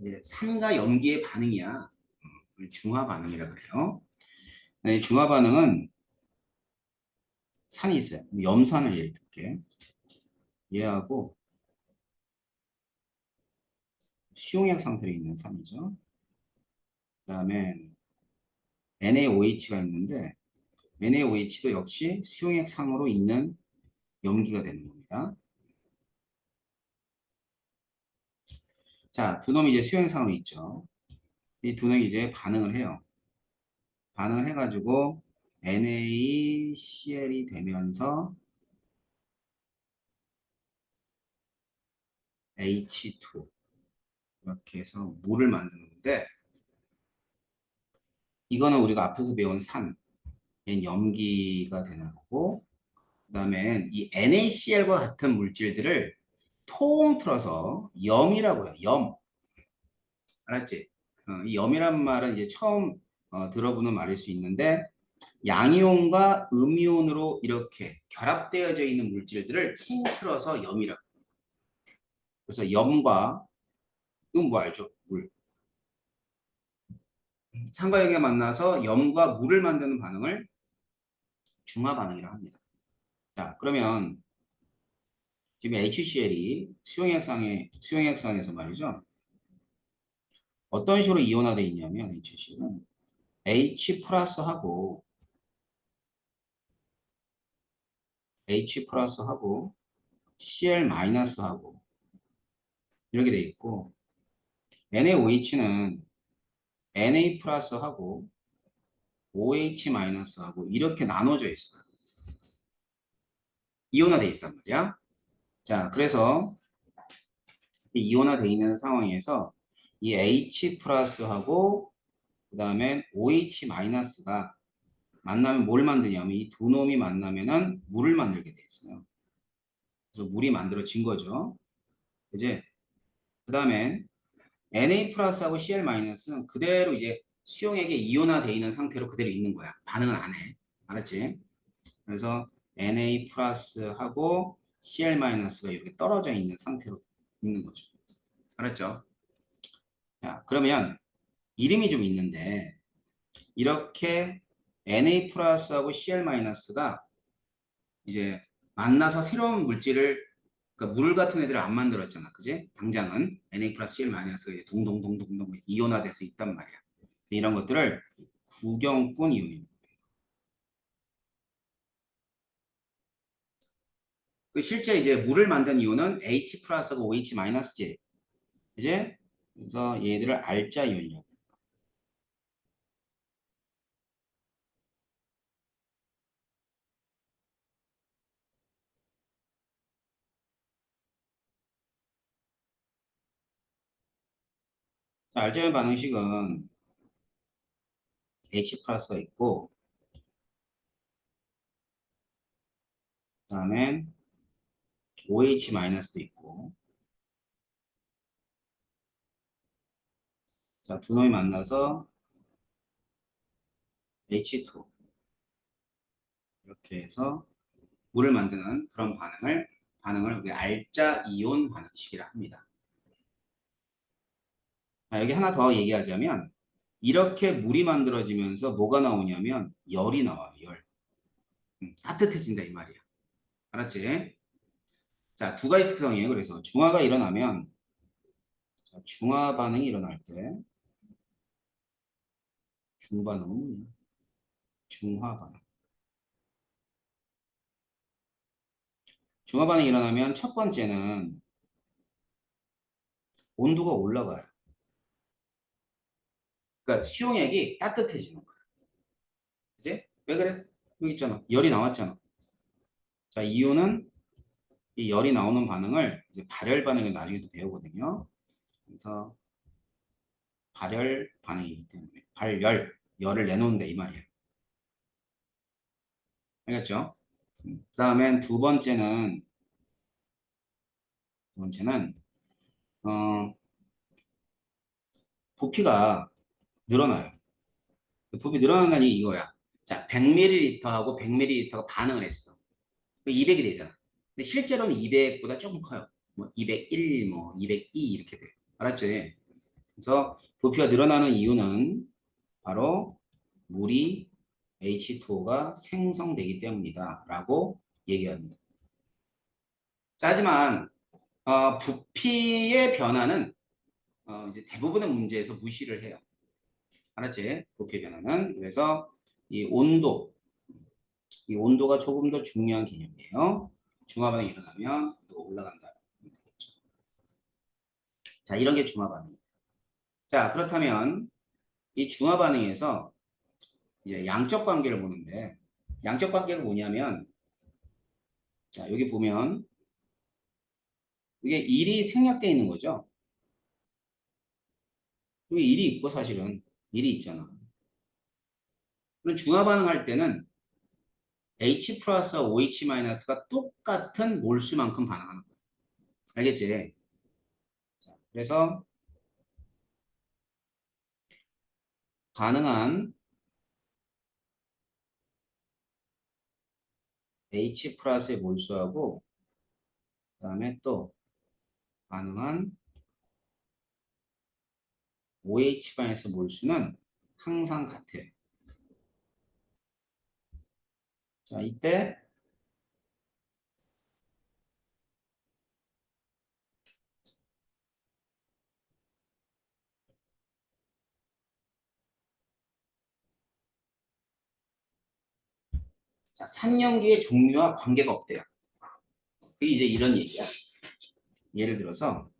이제 산과 염기의 반응이야. 중화 반응이라 그래요. 이 중화 반응은 산이 있어요. 염산을 예를 들게. 얘하고 수용액 상태로 있는 산이죠. 그다음에 NaOH가 있는데 NaOH도 역시 수용액 상으로 있는 염기가 되는 겁니다. 자, 두 놈이 이제 수용액 상으로 있죠. 이 두 놈이 이제 반응을 해요. 반응을 해가지고 NaCl이 되면서 H2 이렇게 해서 물을 만드는 건데 이거는 우리가 앞에서 배운 산, 얘는 염기가 되는 거고 그 다음에 이 NaCl과 같은 물질들을 통틀어서 염이라고 해요. 염. 알았지? 이 염이란 말은 이제 처음 들어보는 말일 수 있는데 양이온과 음이온으로 이렇게 결합되어져 있는 물질들을 통틀어서 염이라고. 그래서 염과 이건 뭐 알죠? 물. 산과 염이 만나서 염과 물을 만드는 반응을 중화 반응이라고 합니다. 자, 그러면 지금 HCl이 수용액상에서 말이죠. 어떤 식으로 이온화되어 있냐면 HCl은 H 플러스하고 H 플러스하고 Cl 마이너스하고 이렇게 돼 있고 NaOH는 Na 플러스하고 OH 마이너스하고 이렇게 나눠져 있어요. 이온화되어 있단 말이야. 자, 그래서 이온화되어 있는 상황에서 이 H 플러스하고 그 다음에 OH 마이너스가 만나면 뭘 만드냐면 이 두 놈이 만나면은 물을 만들게 돼 있어요. 그래서 물이 만들어진 거죠. 이제 그 다음에 Na 플러스하고 Cl 마이너스는 그대로 이제 수용액에 이온화되어 있는 상태로 그대로 있는 거야. 반응을 안 해. 알았지? 그래서 Na 플러스하고 Cl 마이너스가 이렇게 떨어져 있는 상태로 있는 거죠. 알았죠? 자, 그러면 이름이 좀 있는데 이렇게 Na 플러스하고 Cl 마이너스가 이제 만나서 새로운 물질을 그러니까 물 같은 애들을 안 만들었잖아. 그지? 당장은 Na 플러스 Cl 마이너스가 이제 동동동동동 이온화돼서 있단 말이야. 이런 것들을 구경꾼 이온입니다. 그 실제 이제 물을 만든 이온은 H 플러스하고 OH 마이너스지. 이제 그래서 얘들을 알자 이온이라고. 자, 알자 이온 반응식은 H 플러스가 있고 그다음에 OH 마이너스도 있고 자, 두 놈이 만나서 H2 이렇게 해서 물을 만드는 그런 반응을 우리 알자 이온 반응식이라 합니다. 자, 여기 하나 더 얘기하자면 이렇게 물이 만들어지면서 뭐가 나오냐면 열이 나와요. 열. 따뜻해진다 이 말이야. 알았지? 자, 두 가지 특성이에요. 그래서 중화가 일어나면 자, 중화 반응이 일어날 때 중반응은 뭐냐? 중화 반응. 중화 반응이 일어나면 첫 번째는 온도가 올라가요. 그러니까 수용액이 따뜻해지는 거예요. 그지? 왜 그래? 여기 있잖아. 열이 나왔잖아. 자, 이유는 이 열이 나오는 반응을 이제 발열 반응을 나중에도 배우거든요. 그래서 발열 반응이기 때문에 발열, 열을 내놓는다 이 말이야. 알겠죠? 그다음엔 두 번째는 부피가 늘어나요. 부피 늘어난다는 게 이거야. 자, 100ml하고 100ml가 반응을 했어. 200이 되잖아. 근데 실제로는 200보다 조금 커요. 뭐 201, 뭐 202 이렇게 돼. 알았지? 그래서 부피가 늘어나는 이유는 바로 물이 H2O가 생성되기 때문이다. 라고 얘기합니다. 자, 하지만 부피의 변화는 이제 대부분의 문제에서 무시를 해요. 알았지? 부피 변화는. 그래서 이 온도, 이 온도가 조금 더 중요한 개념이에요. 중화 반응이 일어나면 이거 올라간다. 자, 이런 게 중화 반응. 자, 그렇다면 이 중화 반응에서 이제 양적 관계를 보는데 양적 관계가 뭐냐면 자, 여기 보면 이게 1이 생략되어 있는 거죠. 여기 1이 있고 사실은 1이 있잖아. 그럼 중화 반응할 때는 H 플러스와 OH 마이너스가 똑같은 몰수만큼 반응하는 거야. 알겠지? 그래서 가능한 H 플러스의 몰수하고 그다음에 또 가능한 OH 마이너스 몰수는 항상 같아요. 자, 이때 자, 산염기의 종류와 관계가 없대요. 그게 이제 이런 얘기야. 예를 들어서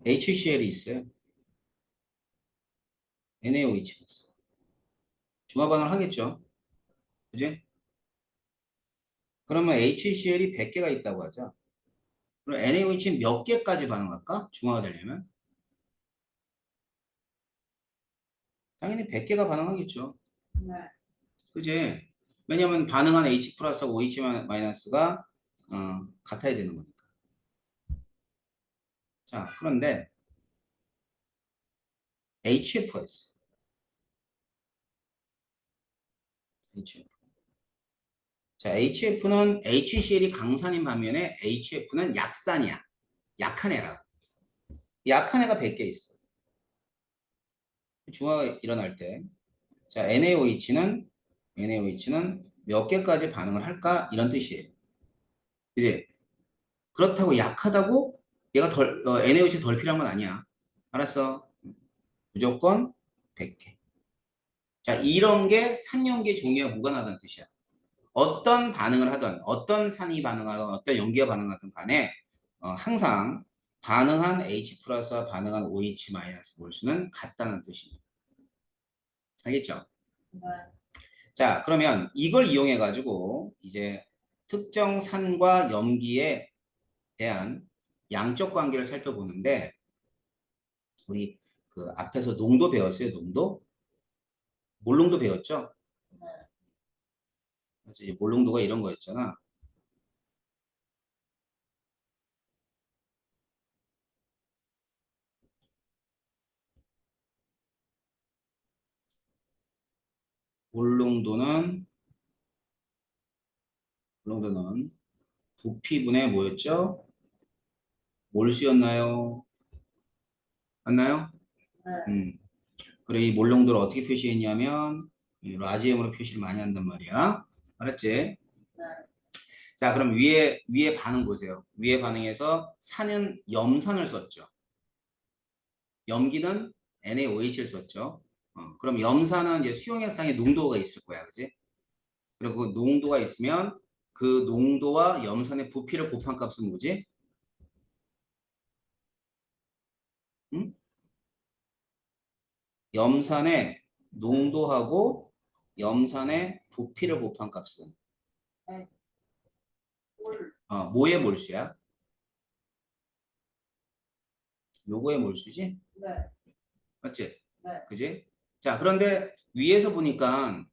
HCl이 있어요. NaOH가 있어. 중화 반응을 하겠죠. 그지? 그러면 HCl이 100개가 있다고 하죠. 그럼 NaOH는 몇 개까지 반응할까? 중화가 되려면? 당연히 100개가 반응하겠죠. 네. 그지? 왜냐면 반응한 H 플러스하고 OH 마이너스가 같아야 되는 거니까. 자, 그런데 HF가 있어. HF. 자, HF는 HCl이 강산인 반면에 HF는 약산이야. 약한 애라고. 약한 애가 100개 있어. 중화가 일어날 때. 자, NaOH는 몇 개까지 반응을 할까? 이런 뜻이에요. 그지? 그렇다고 약하다고 얘가 NaOH 덜 필요한 건 아니야. 알았어? 무조건 100개. 자, 이런 게 산염기의 종류와 무관하다는 뜻이야. 어떤 반응을 하든, 어떤 산이 반응하든, 어떤 염기가 반응하든 간에 항상 반응한 H 플러스와 반응한 OH 마이너스 몰수는 같다는 뜻입니다. 알겠죠? 네. 자, 그러면 이걸 이용해 가지고 이제 특정 산과 염기에 대한 양적 관계를 살펴보는데 우리 그 앞에서 농도 배웠어요, 농도? 몰농도 배웠죠? 네. 그래서 이제 몰농도가 이런 거였잖아. 몰농도는 몰농도는 부피분의 뭐였죠? 몰수였나요? 맞나요? 네. 그래 이 몰농도를 어떻게 표시했냐면 이 라지엠으로 표시를 많이 한단 말이야. 알았지? 네. 자, 그럼 위에 반응 보세요. 위에 반응에서 산은 염산을 썼죠. 염기는 NaOH를 썼죠. 그럼 염산은 이제 수용액상의 농도가 있을 거야, 그지? 그리고 그 농도가 있으면 그 농도와 염산의 부피를 곱한 값은 뭐지? 염산의 농도하고 염산의 부피를 곱한 값은 올. 뭐의 몰수야? 요거의 몰수지? 네. 맞지? 네. 그지? 자, 그런데 위에서 보니까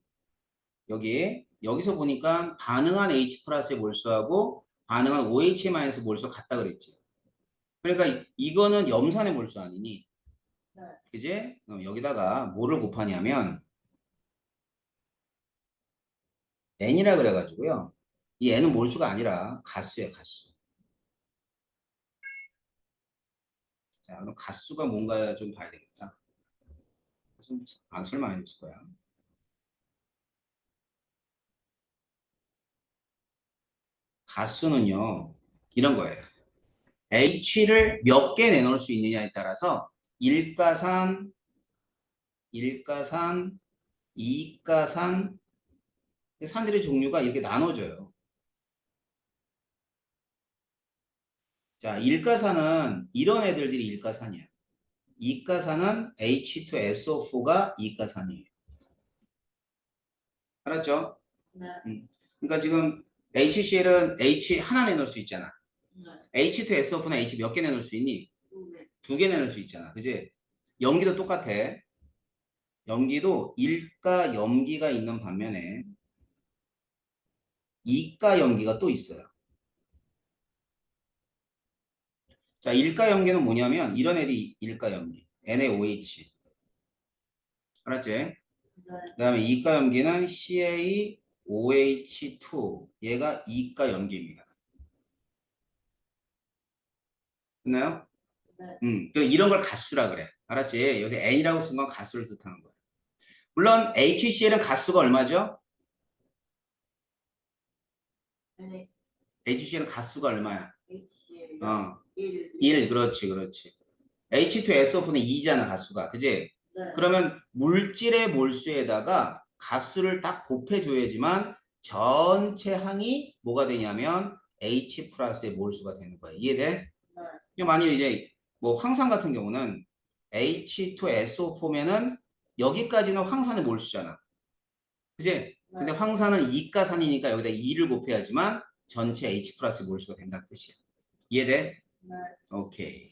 여기서 보니까 반응한 H 플러스의 몰수하고 반응한 OH 마이너스 몰수가 같다 그랬지. 그러니까 이거는 염산의 몰수 아니니? 네. 그지? 여기다가 뭐를 곱하냐면 N이라 그래가지고요. 이 N은 몰수가 아니라 가수야, 가수. 자, 그럼 가수가 뭔가 좀 봐야 되겠다. 설마 아니었을 거야. 가수는요, 이런 거예요. H를 몇 개 내놓을 수 있느냐에 따라서 일가산, 일가산, 이가산, 산들의 종류가 이렇게 나눠져요. 자, 일가산은 이런 애들들이 일가산이야. 이가산은 H2SO4가 이가산이에요. 알았죠? 네. 그러니까 지금 HCl은 H 하나 내놓을 수 있잖아. 네. H2SO4는 H 몇 개 내놓을 수 있니? 네. 두 개 내놓을 수 있잖아. 그지? 염기도 똑같아. 염기도 일가 염기가 있는 반면에 이가 염기가 또 있어요. 자, 일가 염기는 뭐냐면 이런 애들이 일가 염기. NaOH. 알았지? 네. 그다음에 이가 염기는 CaOH2. 얘가 이가 염기입니다. 됐나요? 네. 이런 걸 가수라 그래. 알았지? 여기서 N이라고 쓴 건 가수를 뜻하는 거야. 물론 HCl은 가수가 얼마죠? 네. HCl은 가수가 얼마야? HCl. 어, 1. 1. 그렇지, 그렇지. H2SO4는 2잖아, 가수가. 그지? 네. 그러면 물질의 몰수에다가 가수를 딱 곱해줘야지만 전체 항이 뭐가 되냐면 H 플러스의 몰수가 되는 거야. 이해돼? 네. 만일 이제 뭐 황산 같은 경우는 H2SO4면은 여기까지는 황산의 몰수잖아. 그지? 근데 네. 황산은 이가산이니까 여기다 2를 곱해야지만 전체 H 플러스 몰수가 된다는 뜻이야. 이해돼? 네. 오케이.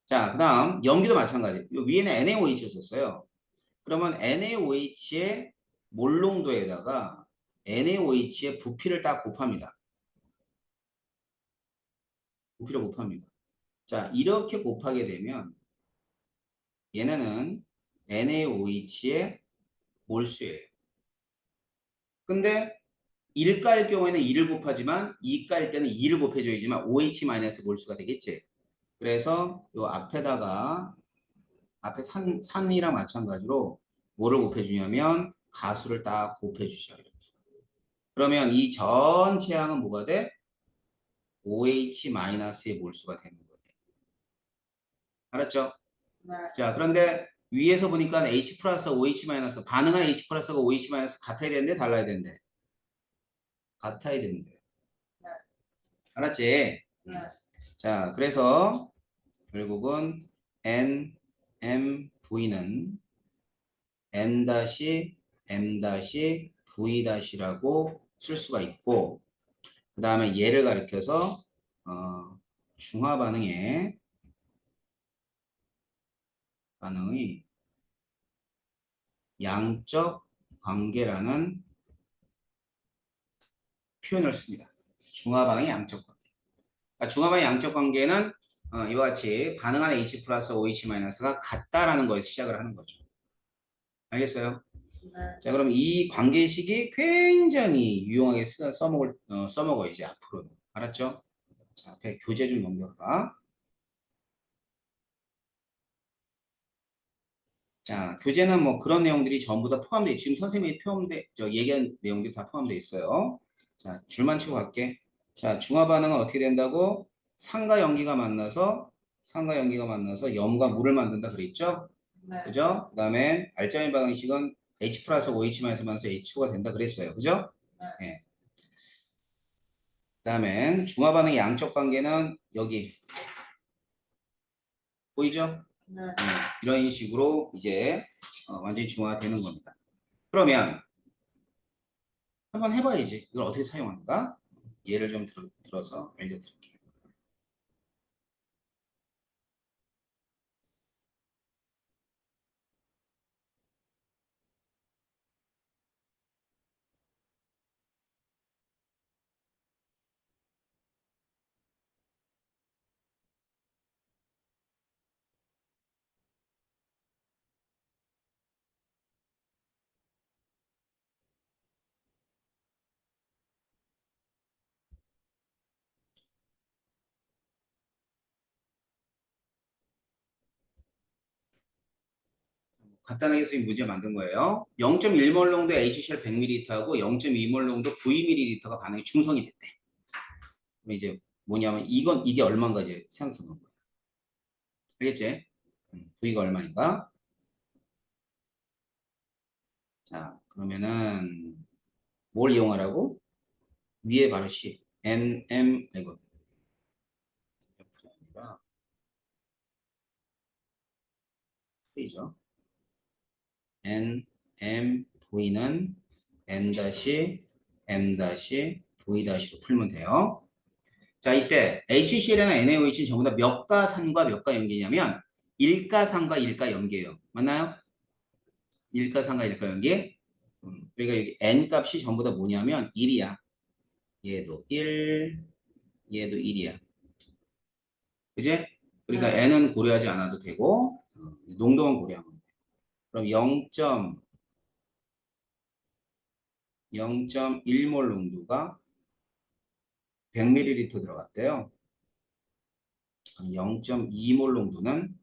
자, 그 다음 염기도 마찬가지. 요 위에는 NaOH 썼어요. 그러면 NaOH의 몰농도에다가 NaOH의 부피를 딱 곱합니다. 부피를 곱합니다. 자, 이렇게 곱하게 되면 얘네는 NaOH의 몰수예요. 근데 1가일 경우에는 2를 곱하지만 2가일 때는 2를 곱해줘야지만 OH- 몰수가 되겠지. 그래서 요 앞에다가 앞에 산이랑 마찬가지로 뭐를 곱해주냐면 가수를 딱 곱해주죠. 이렇게. 그러면 이 전체 항은 뭐가 돼? OH-의 몰수가 되는 거예요. 알았죠? 네. 자, 그런데 위에서 보니까 H 플러스 OH- 반응한 H 플러스가 OH- 같아야 되는데 달라야 되는데 같아야 되는데 네. 알았지? 네. 자, 그래서 결국은 NMV는 N-M-V-라고 쓸 수가 있고 그 다음에 얘를 가리켜서 중화 반응의 양적 관계라는 표현을 씁니다. 중화 반응의 양적 관계. 그러니까 중화 반응의 양적 관계는 이와 같이 반응하는 H 플러스 OH-가 같다라는 걸 시작을 하는 거죠. 알겠어요? 네. 자, 그럼 이 관계식이 굉장히 유용하게 써먹어 이제 앞으로. 알았죠? 자, 앞에 교재 좀 넘겨봐. 자, 교재는 뭐 그런 내용들이 전부 다 포함되어 지금 선생님이 얘기한 내용들이 다 포함되어 있어요. 자, 줄만 치고 갈게. 자, 중화 반응은 어떻게 된다고? 산과 연기가 만나서 염과 물을 만든다 그랬죠? 네. 그죠? 그 다음에 알짜민 방정식은 H 플러스 OH- 만나서 H2가 된다 그랬어요. 그죠? 네. 예. 그 다음엔 중화 반응의 양적 관계는 여기 보이죠? 네. 이런 식으로 이제 완전히 중화되는 겁니다. 그러면 한번 해봐야지. 이걸 어떻게 사용하는가? 예를 좀 들어서 알려드릴게요. 간단하게 선생님 문제 만든 거예요. 0.1몰 농도 HCl 100ml하고 0.2몰 농도 VML가 반응이 중성이 됐대. 그럼 이제 뭐냐면 이게 얼마인가 이제 생각해 보는 거예요. 알겠지? V가 얼마인가? 자, 그러면은 뭘 이용하라고? 위에 바로 C, NM, 이거 아니라 V죠. NM, V는 N-M-V-로 풀면 돼요. 자, 이때 HCl이나 NaOH는 전부 다 몇가 산과 몇가 염기냐면 일가산과 일가염기예요. 맞나요? 일가산과 일가염기. 그러니까 여기 N 값이 전부 다 뭐냐면 1이야. 얘도 1, 얘도 1이야. 그지? 그러니까 네. N은 고려하지 않아도 되고 농도만 고려하면 돼. 그럼 0.1몰 농도가 100ml 들어갔대요. 그럼 0.2몰 농도는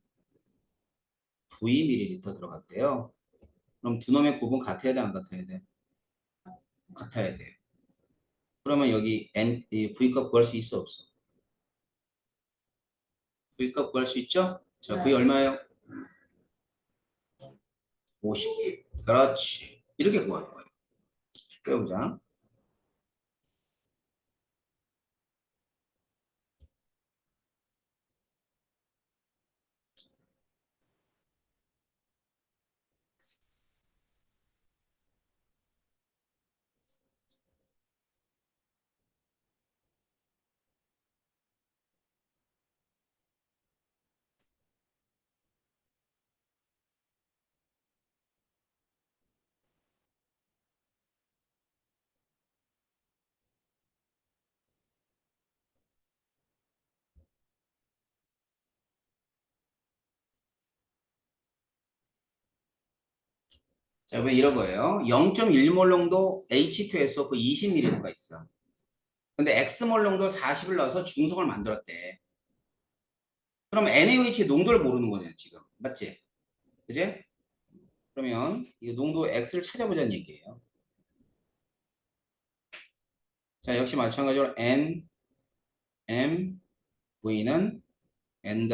9ml 들어갔대요. 그럼 두 놈의 곱은 같아야 돼, 안 같아야 돼? 같아야 돼. 그러면 여기 이 V값 구할 수 있어, 없어? V값 구할 수 있죠? 자, V 네. 얼마예요? 50. 그렇지. 이렇게 구하는 거예요. 배우자. 자, 왜 이런 거예요? 0.1몰 농도 H2SO 20ml가 있어. 근데 X몰 농도 40을 넣어서 중성을 만들었대. 그럼 NaOH의 농도를 모르는 거냐, 지금. 맞지? 그지? 그러면 이 농도 X를 찾아보자는 얘기예요. 자, 역시 마찬가지로 N, M, V는 N-,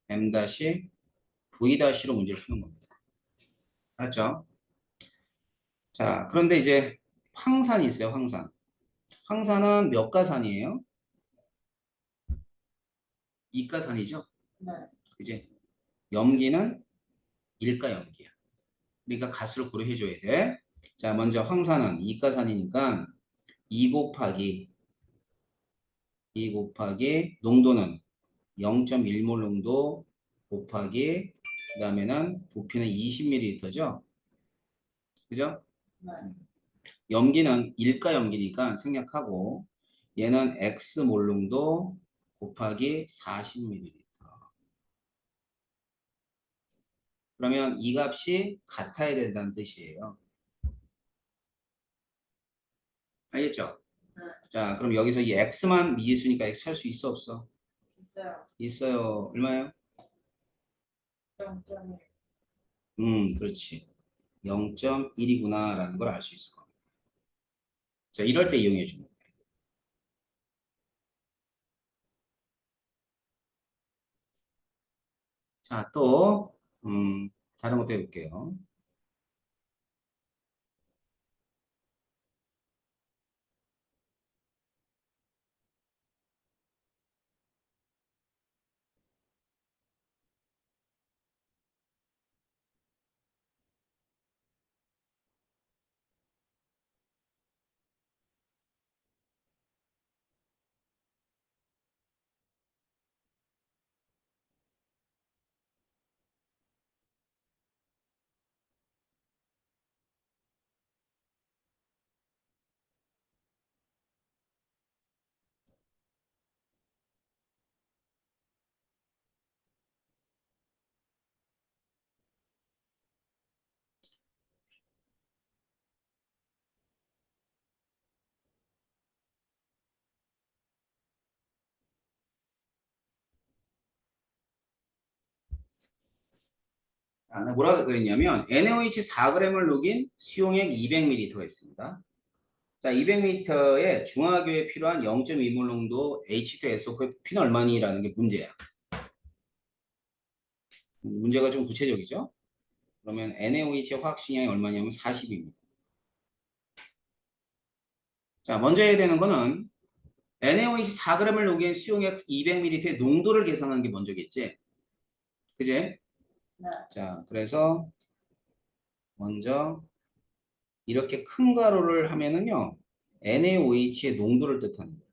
M-, V-로 문제를 푸는 겁니다. 알았죠? 자, 그런데 이제 황산이 있어요, 황산. 황산은 몇 가산이에요? 2가산이죠? 네. 그지? 염기는 1가염기야. 그러니까 가수를 고려해줘야 돼. 자, 먼저 황산은 2가산이니까 2 곱하기 농도는 0.1몰 농도 곱하기 그 다음에는 부피는 20ml죠. 그죠? 네. 염기는 일가염기니까 생략하고 얘는 X몰 농도 곱하기 40ml. 그러면 이 값이 같아야 된다는 뜻이에요. 알겠죠? 네. 자, 그럼 여기서 이 X만 미지수니까 X 할 수 있어, 없어? 있어요. 있어요. 얼마요? 0.1. 그렇지. 0.1이구나 라는 걸 알 수 있을 겁니다. 자, 이럴 때 이용해 주는 거예요. 자, 또 다른 것도 해볼게요. 뭐라고 그랬냐면 NaOH 4g을 녹인 수용액 200ml가 있습니다. 자, 200ml에 중화교에 필요한 0.2몰 농도 H2SO4의 부피는 얼마니라는 게 문제야. 문제가 좀 구체적이죠? 그러면 NaOH의 화학식량이 얼마냐면 40입니다. 자, 먼저 해야 되는 거는 NaOH 4g을 녹인 수용액 200ml의 농도를 계산하는 게 먼저겠지. 그제? 네. 자, 그래서 먼저 이렇게 큰 가로를 하면은요, NaOH의 농도를 뜻하는 거예요.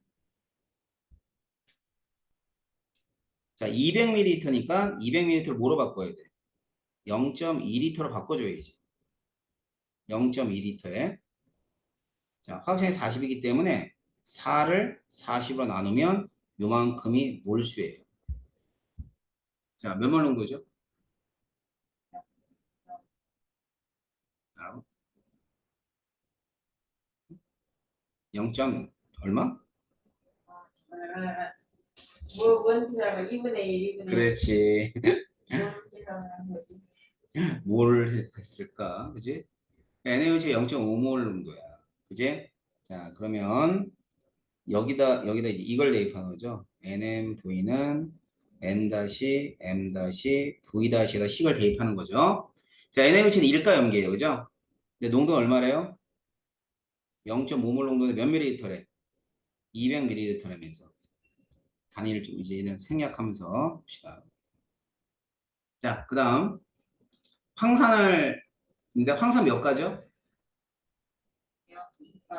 자, 200ml니까 200ml를 뭐로 바꿔야 돼? 0.2L로 바꿔줘야지. 0.2L에. 자, 화학식량이 40이기 때문에 4를 40으로 나누면 요만큼이 몰수예요. 자, 몇 몰 농도죠? 0. 얼마? 뭔지 알아. 2분의 1, 2분의 1. 그렇지. 뭔 계산을 거지? 뭘 했을까? 그지? NaOH가 0.5몰 정도야. 그지? 자, 그러면 여기다 이제 이걸 대입하는 거죠. NMV는 N-M-V-에다 식을 대입하는 거죠. 자, NaOH는 일가 염기예요. 그죠? 근데 농도는 얼마래요? 0.5몰 농도는 몇 ml래? 200ml라면서. 단위를 좀 이제는 생략하면서 봅시다. 자, 그 다음 근데 황산 몇 가죠?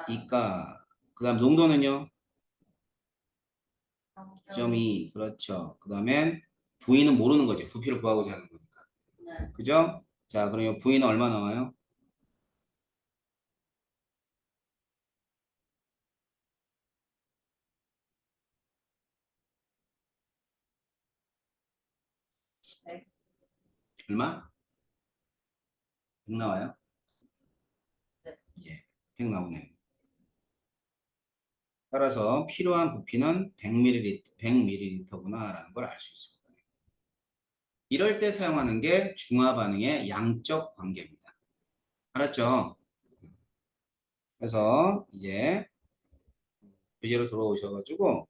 이가. 그 다음 농도는요? 0.2. 그렇죠. 그 다음엔 V는 모르는 거죠. 부피를 구하고자 하는 거니까. 네. 그죠? 자, 그러면 V는 얼마 나와요? 네. 얼마? 100 나와요? 네. 예, 100 나오네요. 따라서 필요한 부피는 100ml구나라는 걸 알 수 있습니다. 이럴 때 사용하는 게 중화 반응의 양적 관계입니다. 알았죠? 그래서 이제 교재로 돌아오셔가지고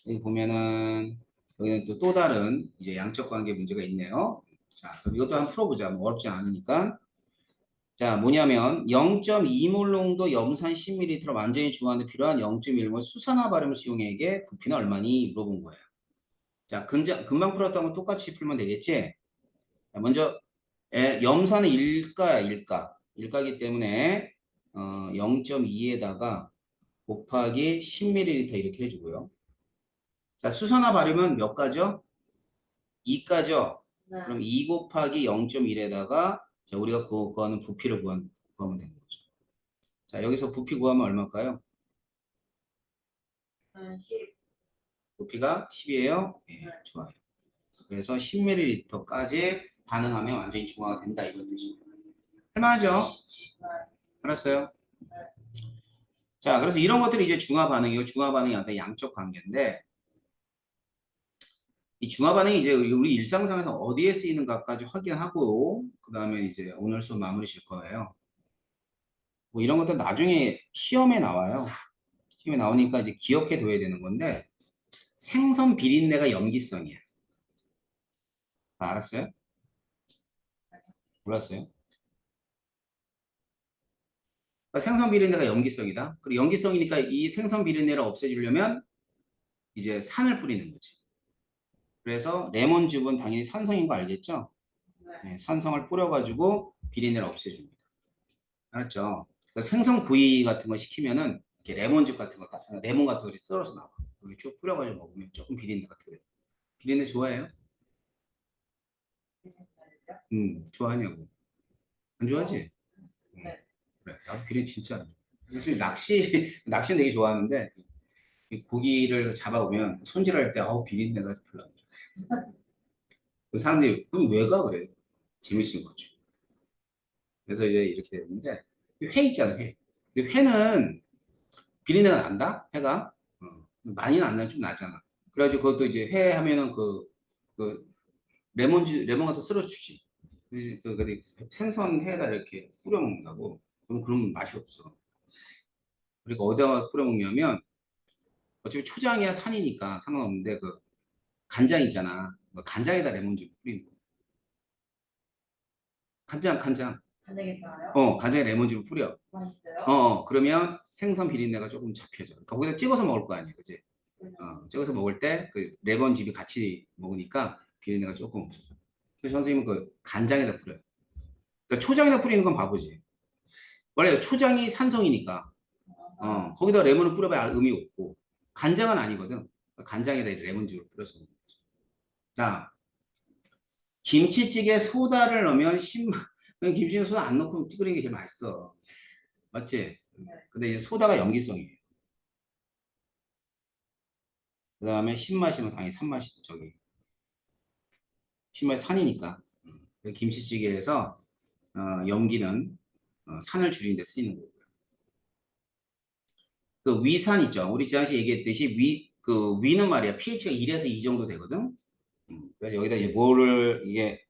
여기 보면은 여기는 또 다른 이제 양적 관계 문제가 있네요. 자, 그럼 이것도 한번 풀어보자. 뭐 어렵지 않으니까. 자, 뭐냐면 0.2몰 농도 염산 10ml로 완전히 중화하는데 필요한 0.1몰 수산화 발효물 수용액의 부피는 얼마니 물어본 거예요. 자, 금방 풀었던 거 똑같이 풀면 되겠지? 자, 먼저 염산은 일가야, 일가. 일가기 때문에 0.2에다가 곱하기 10ml 이렇게 해주고요. 자, 수산화 발효면 몇 가죠? 2가죠? 네. 그럼 2 곱하기 0.1에다가 자, 우리가 구하는 부피를 구하면 되는 거죠. 자, 여기서 부피 구하면 얼마일까요? 10. 부피가 10이에요? 네, 네. 좋아요. 그래서 10ml까지 반응하면 완전히 중화가 된다 이런 뜻입니다. 할만하죠? 네. 알았어요? 자, 그래서 이런 것들이 이제 중화 반응이고 중화 반응이 어떤 양적 관계인데 이 중화 반응이 이제 우리 일상생활에서 어디에 쓰이는가까지 확인하고 그 다음에 이제 오늘 수업 마무리 질 거예요. 뭐 이런 것들 나중에 시험에 나와요. 시험에 나오니까 이제 기억해 둬야 되는 건데 생선 비린내가 염기성이야. 알았어요? 몰랐어요? 그러니까 생선 비린내가 염기성이다. 그리고 염기성이니까 이 생선 비린내를 없애주려면 이제 산을 뿌리는 거지. 그래서 레몬즙은 당연히 산성인 거 알겠죠? 네. 네, 산성을 뿌려가지고 비린내를 없애줍니다. 알았죠? 그러니까 생선 구이 같은 거 시키면은 이렇게 레몬즙 같은 거, 레몬 같은 거 이렇게 썰어서 나와. 여기 쭉 뿌려가지고 먹으면 조금 비린내가 덜해요. 비린내 좋아해요? 좋아하냐고. 안 좋아하지? 네. 그래. 나도 비린 진짜 안 좋아. 사실 낚시는 되게 좋아하는데, 이 고기를 잡아오면 손질할 때, 비린내가 별로 안 좋아. 그 사람들이, 그럼 왜 가? 그래. 재밌는 거지. 그래서 이제 이렇게 됐는데, 회 있잖아, 회. 근데 회는 비린내가 난다? 회가? 많이는 안 나요. 좀 나잖아. 그래가지고 그것도 이제 회 하면은 그 레몬 같은 거 썰어주지. 그 생선회에다 이렇게 뿌려 먹는다고. 그럼 맛이 없어. 그러니까 어디다 뿌려 먹냐면 어차피 초장이야 산이니까 상관없는데 그 간장 있잖아. 그 간장에다 레몬즙 뿌리는 거. 간장. 안 되겠다요? 간장에 레몬즙을 뿌려. 맛있어요? 그러면 생선 비린내가 조금 잡혀져. 그러니까 거기다 찍어서 먹을 거 아니야, 그지? 네. 찍어서 먹을 때 그 레몬즙이 같이 먹으니까 비린내가 조금 없어져. 그래서 선생님은 그 간장에다 뿌려요. 그러니까 초장에다 뿌리는 건 바보지. 원래 초장이 산성이니까 거기다 레몬을 뿌려봐야 의미 없고 간장은 아니거든. 간장에다 이제 레몬즙을 뿌려서 먹는 거죠. 자, 김치찌개 소다를 넣으면 김치찌개 소다 안 넣고 끓이는 게 제일 맛있어. 맞지? 근데 이제 소다가 염기성이에요. 그 다음에 신맛이면 당연히 산맛이 신맛이 산이니까. 김치찌개에서 염기는 산을 줄이는 데 쓰이는 거고요. 그 위산 있죠. 우리 지난시에 얘기했듯이 그 위는 말이야. pH가 1에서 2 정도 되거든. 그래서 여기다 이제 이게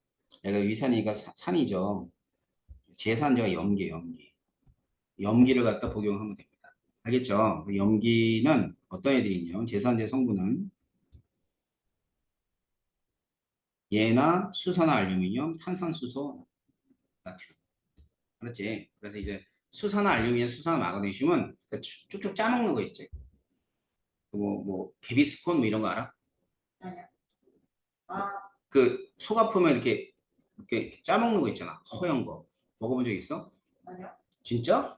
얘가 위산이니까 산이죠. 제산제가 염기. 염기를 갖다 복용하면 됩니다. 알겠죠? 그 염기는 어떤 애들이 있냐면 제산제 성분은 얘나 수산화 알루미늄, 탄산수소, 나트륨. 그렇지? 그래서 이제 수산화 알루미늄, 수산화 마그네슘은 쭉쭉 짜먹는 거 있지. 개비스콘 이런 거 알아? 아니요. 아, 그 속 아프면 이렇게 짜먹는 거 있잖아. 허연 거. 먹어본 적 있어? 아니요. 진짜?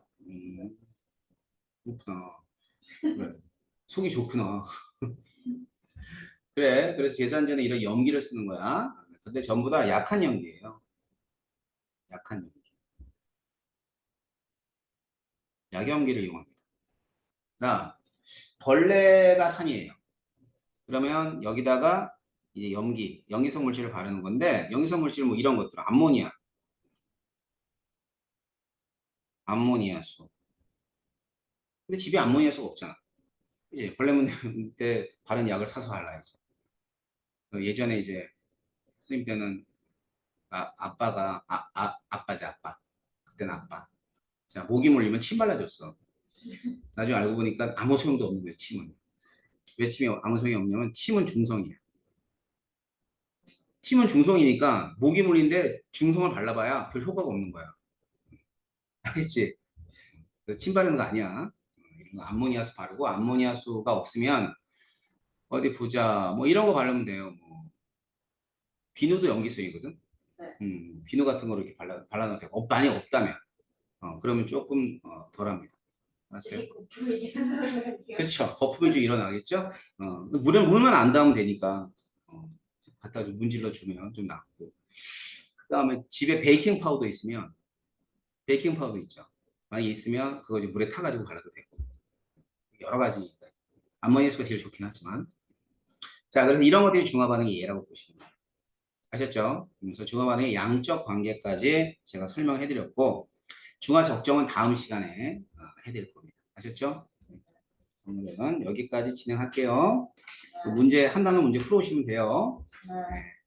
그렇구나. 그래. 속이 좋구나. 그래. 그래서 제산제는 이런 염기를 쓰는 거야. 근데 전부 다 약한 염기예요. 약한 염기. 약염기를 이용합니다. 자, 벌레가 산이에요. 그러면 여기다가 이제 염기성 물질을 바르는 건데, 염기성 물질 뭐 이런 것들, 암모니아수. 근데 집에 암모니아수가 없잖아. 이제 벌레 문제 때 바른 약을 사서 발라야지. 예전에 이제 선생님 때는 아빠지 아빠. 그때는 아빠. 자, 모기 물리면 침 발라줬어. 나중에 알고 보니까 아무 소용도 없는 거예요, 침은. 왜 침이 아무 소용이 없냐면 침은 중성이야. 침은 중성이니까 모기 물린데 중성을 발라봐야 별 효과가 없는 거야. 알겠지? 침 바르는 거 아니야. 이런 거 암모니아수 바르고 암모니아수가 없으면 어디 보자. 뭐 이런 거 바르면 돼요. 비누도 염기성이거든. 네. 비누 같은 거 이렇게 발라놓으면 되고 많이 없다면 그러면 조금 덜합니다. 알았어요? 그렇죠. 거품이 좀 일어나겠죠. 물만 안 닿으면 되니까 갖다 좀 문질러 주면 좀 낫고. 그다음에 집에 베이킹 파우더 있으면 베이킹 파우더 있죠. 만약에 있으면 그거 이제 물에 타가지고 발라도 되고 여러 가지니까. 암모니아수가 제일 좋긴 하지만. 자, 그래서 이런 것들이 중화 반응의 예라고 보시면 돼요. 아셨죠? 그래서 중화 반응의 양적 관계까지 제가 설명해드렸고 중화 적정은 다음 시간에 해드릴 겁니다. 아셨죠? 오늘은 여기까지 진행할게요. 그 문제 한 단어 문제 풀어오시면 돼요. 네.